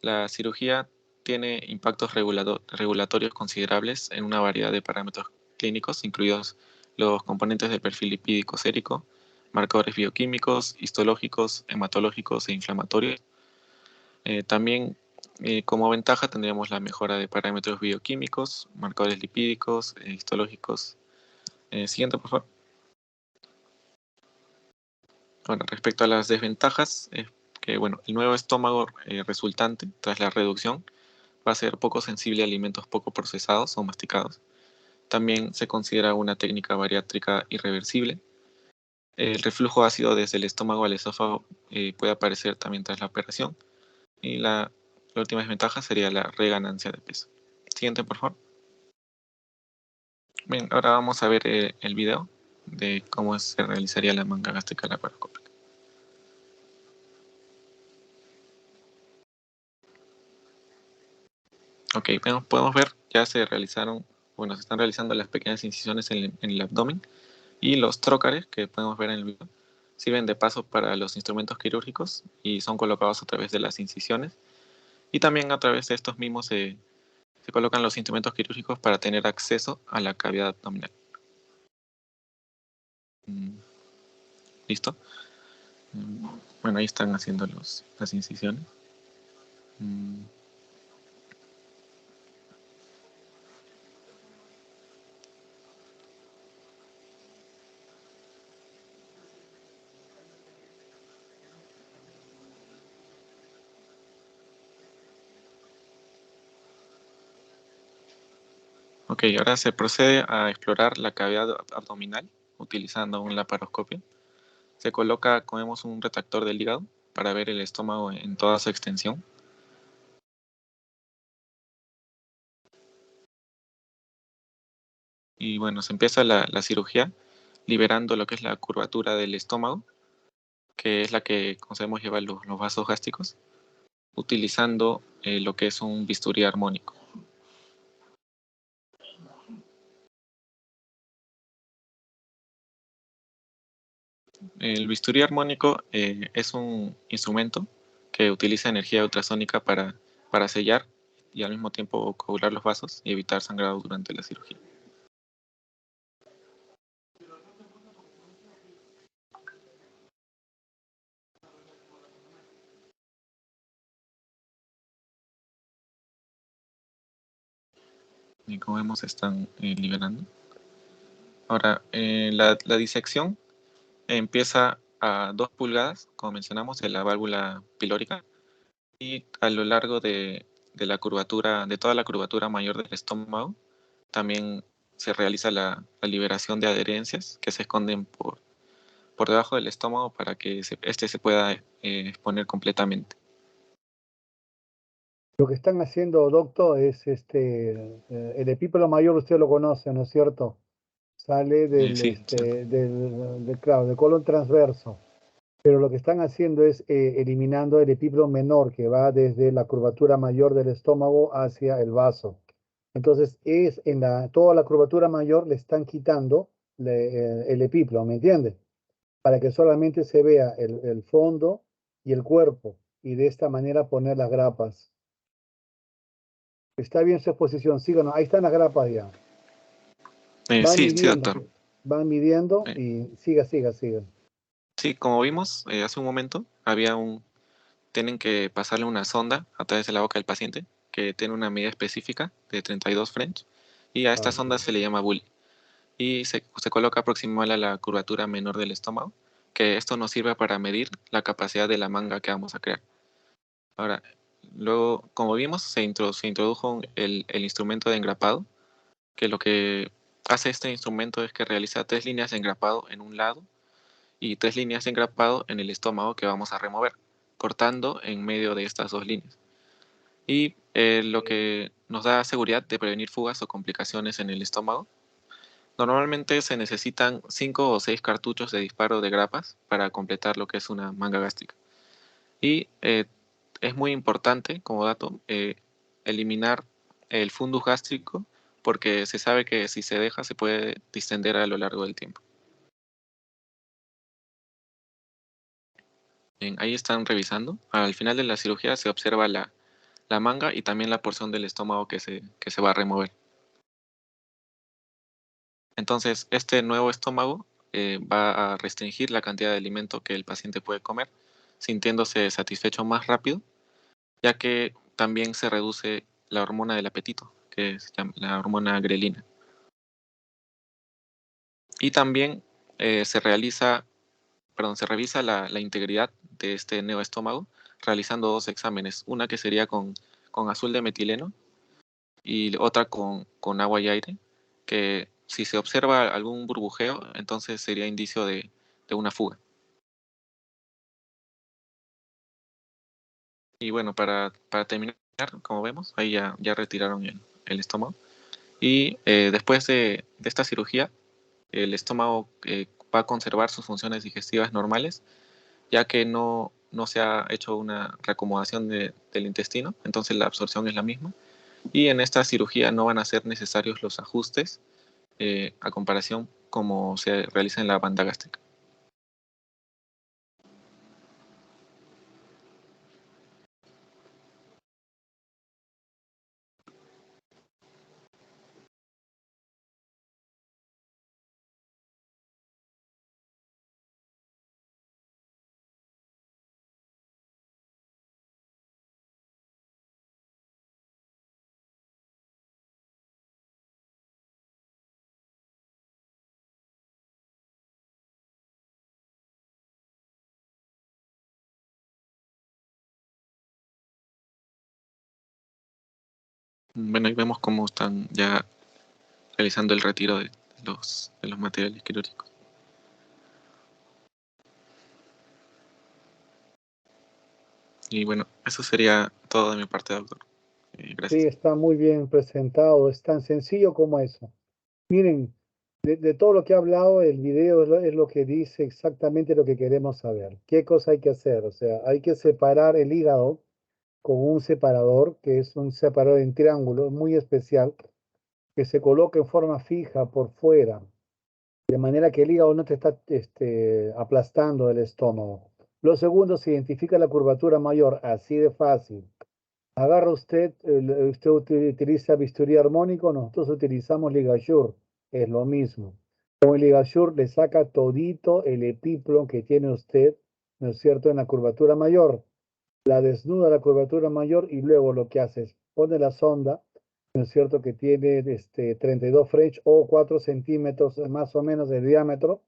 La cirugía tiene impactos regulatorios considerables en una variedad de parámetros clínicos, incluidos los componentes del perfil lipídico sérico, marcadores bioquímicos, histológicos, hematológicos e inflamatorios. También como ventaja tendríamos la mejora de parámetros bioquímicos, marcadores lipídicos, histológicos. Siguiente, por favor. Bueno, respecto a las desventajas, es que el nuevo estómago resultante tras la reducción va a ser poco sensible a alimentos poco procesados o masticados. También se considera una técnica bariátrica irreversible. El reflujo ácido desde el estómago al esófago puede aparecer también tras la operación. Y la última desventaja sería la reganancia de peso. Siguiente, por favor. Bien, ahora vamos a ver el video de cómo se realizaría la manga gástrica laparoscópica. Ok, podemos ver, ya se están realizando las pequeñas incisiones en el abdomen y los trócares que podemos ver en el video sirven de paso para los instrumentos quirúrgicos y son colocados a través de las incisiones y también a través de estos mismos se colocan los instrumentos quirúrgicos para tener acceso a la cavidad abdominal. ¿Listo? Bueno, ahí están haciendo las incisiones. Ok, ahora se procede a explorar la cavidad abdominal utilizando un laparoscopio. Se coloca, como vemos, un retractor del hígado para ver el estómago en toda su extensión. Y bueno, se empieza la cirugía liberando lo que es la curvatura del estómago, que es la que, como sabemos, lleva los vasos gástricos, utilizando lo que es un bisturí armónico. El bisturí armónico es un instrumento que utiliza energía ultrasónica para sellar y al mismo tiempo coagular los vasos y evitar sangrado durante la cirugía. Y como vemos, se están liberando. Ahora, la disección empieza a 2 pulgadas, como mencionamos, de la válvula pilórica, y a lo largo de la curvatura, de toda la curvatura mayor del estómago, también se realiza la liberación de adherencias que se esconden por debajo del estómago para que este se pueda exponer completamente. Lo que están haciendo, doctor, es el epípelo mayor, usted lo conoce, ¿no es cierto? Sale Sí, cierto. claro, del colon transverso. Pero lo que están haciendo es eliminando el epípelo menor que va desde la curvatura mayor del estómago hacia el vaso. Entonces, toda la curvatura mayor le están quitando el epípelo, ¿me entiende? Para que solamente se vea el fondo y el cuerpo, y de esta manera poner las grapas. Está bien su exposición, síganos, ahí están las grapas ya. Van Sí, sí, midiendo, doctor. van midiendo Eh, y siga. sí, como vimos hace un momento, tienen que pasarle una sonda a través de la boca del paciente que tiene una medida específica de 32 French y a esta Ah, sonda se le llama bully y se coloca proximal a la curvatura menor del estómago, que esto nos sirve para medir la capacidad de la manga que vamos a crear. Ahora, luego, como vimos, se introdujo el instrumento de engrapado, que lo que hace este instrumento es que realiza 3 líneas de engrapado en un lado y 3 líneas de engrapado en el estómago que vamos a remover, cortando en medio de estas 2 líneas. Y lo que nos da seguridad de prevenir fugas o complicaciones en el estómago. Normalmente se necesitan 5 o 6 cartuchos de disparo de grapas para completar lo que es una manga gástrica. Y es muy importante, como dato, eliminar el fundus gástrico porque se sabe que si se deja se puede distender a lo largo del tiempo. Bien, ahí están revisando. Al final de la cirugía se observa la manga y también la porción del estómago que se va a remover. Entonces, este nuevo estómago va a restringir la cantidad de alimento que el paciente puede comer, sintiéndose satisfecho más rápido, ya que también se reduce la hormona del apetito, que se llama la hormona grelina. Y también se revisa la integridad de este neoestómago realizando 2 exámenes, una que sería con azul de metileno y otra con agua y aire, que si se observa algún burbujeo, entonces sería indicio de una fuga. Y bueno, para terminar, como vemos, ahí ya retiraron el estómago. Y después de esta cirugía, el estómago va a conservar sus funciones digestivas normales, ya que no se ha hecho una reacomodación del intestino, entonces la absorción es la misma. Y en esta cirugía no van a ser necesarios los ajustes a comparación como se realiza en la banda gástrica. Bueno, ahí vemos cómo están ya realizando el retiro de los materiales quirúrgicos. Y bueno, eso sería todo de mi parte, doctor. Gracias. Sí, está muy bien presentado, es tan sencillo como eso. Miren, de todo lo que he hablado, el video es lo que dice exactamente lo que queremos saber. ¿Qué cosa hay que hacer? O sea, hay que separar el hígado con un separador, que es un separador en triángulo muy especial, que se coloca en forma fija por fuera, de manera que el hígado no te está aplastando el estómago. Lo segundo, se identifica la curvatura mayor, así de fácil. Agarra usted, usted utiliza bisturí armónico, nosotros utilizamos ligasure, es lo mismo. Con el ligasure le saca todito el epíplon que tiene usted, ¿no es cierto?, en la curvatura mayor. La desnuda la curvatura mayor y luego lo que hace es pone la sonda, ¿no es cierto?, que tiene 32 French o 4 centímetros más o menos de diámetro,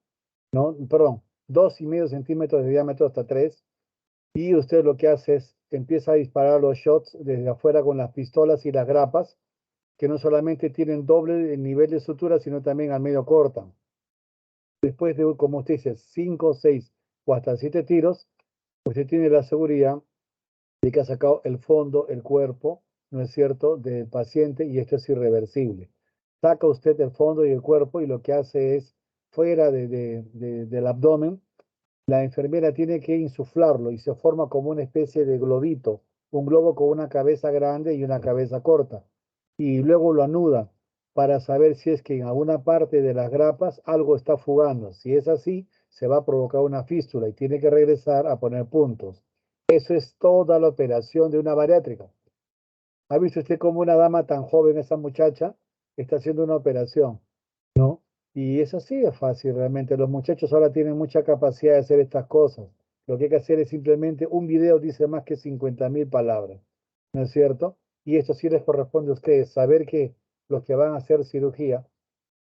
¿no? Perdón, 2,5 centímetros de diámetro hasta 3. Y usted lo que hace es empieza a disparar los shots desde afuera con las pistolas y las grapas, que no solamente tienen doble el nivel de sutura, sino también al medio cortan. Después de, como usted dice, 5, 6 o hasta 7 tiros, usted tiene la seguridad de que ha sacado el fondo, el cuerpo, ¿no es cierto?, del paciente, y esto es irreversible. Saca usted el fondo y el cuerpo y lo que hace es, fuera del abdomen, la enfermera tiene que insuflarlo y se forma como una especie de globito, un globo con una cabeza grande y una cabeza corta. Y luego lo anuda para saber si es que en alguna parte de las grapas algo está fugando. Si es así, se va a provocar una fístula y tiene que regresar a poner puntos. Eso es toda la operación de una bariátrica. ¿Ha visto usted cómo una dama tan joven, esa muchacha, está haciendo una operación? ¿No? Y es así de fácil realmente. Los muchachos ahora tienen mucha capacidad de hacer estas cosas. Lo que hay que hacer es simplemente un video dice más que 50.000 palabras, ¿no es cierto? Y esto sí les corresponde a ustedes, saber que los que van a hacer cirugía,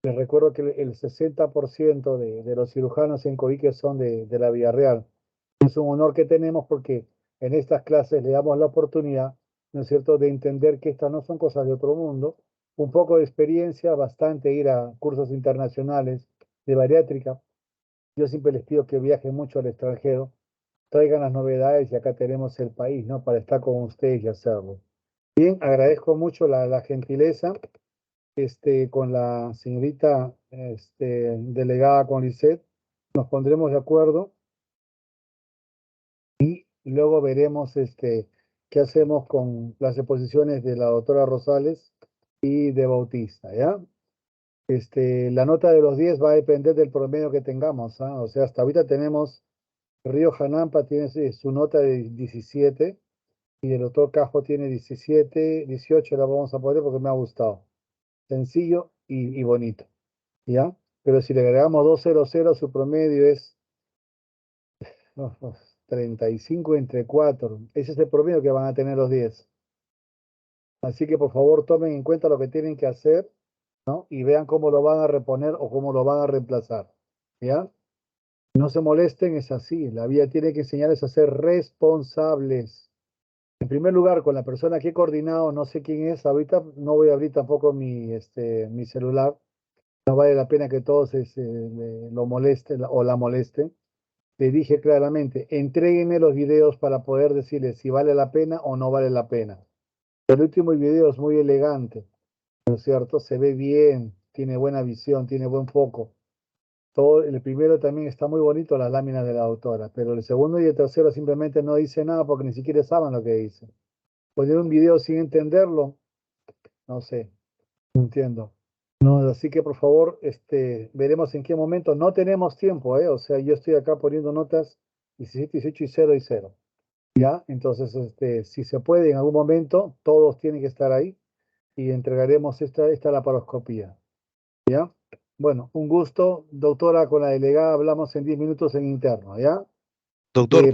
les recuerdo que el 60% de los cirujanos en Coique son de la Villarreal. Es un honor que tenemos porque en estas clases le damos la oportunidad, ¿no es cierto?, de entender que estas no son cosas de otro mundo, un poco de experiencia, bastante ir a cursos internacionales de bariátrica. Yo siempre les pido que viajen mucho al extranjero, traigan las novedades y acá tenemos el país, ¿no?, para estar con ustedes y hacerlo. Bien, agradezco mucho la gentileza con la señorita delegada con Lisset. Nos pondremos de acuerdo y luego veremos qué hacemos con las exposiciones de la doctora Rosales y de Bautista, ¿ya? La nota de los 10 va a depender del promedio que tengamos, ¿ah? O sea, hasta ahorita tenemos, Río Janampa tiene su nota de 17 y el doctor Cajo tiene 17, 18 la vamos a poner porque me ha gustado. Sencillo y bonito, ¿ya? Pero si le agregamos 200, su promedio es 35 entre 4. Ese es el promedio que van a tener los 10. Así que por favor tomen en cuenta lo que tienen que hacer, ¿no? Y vean cómo lo van a reponer o cómo lo van a reemplazar, ¿ya? No se molesten, es así. La vida tiene que enseñarles a ser responsables. En primer lugar, con la persona que he coordinado, no sé quién es, ahorita no voy a abrir tampoco mi celular. No vale la pena que todos lo molesten o la molesten. Le dije claramente, entréguenme los videos para poder decirles si vale la pena o no vale la pena. El último video es muy elegante, ¿no es cierto? Se ve bien, tiene buena visión, tiene buen foco. Todo, el primero también está muy bonito, las láminas de la autora, pero el segundo y el tercero simplemente no dice nada porque ni siquiera saben lo que dice. Poner un video sin entenderlo, no sé, no entiendo. No, así que por favor, veremos en qué momento. No tenemos tiempo, o sea, yo estoy acá poniendo notas 17, 18 y 0 y 0. ¿Ya? Entonces, si se puede en algún momento, todos tienen que estar ahí y entregaremos esta laparoscopía. ¿Ya? Bueno, un gusto, doctora, con la delegada hablamos en 10 minutos en interno, ¿ya? Doctor,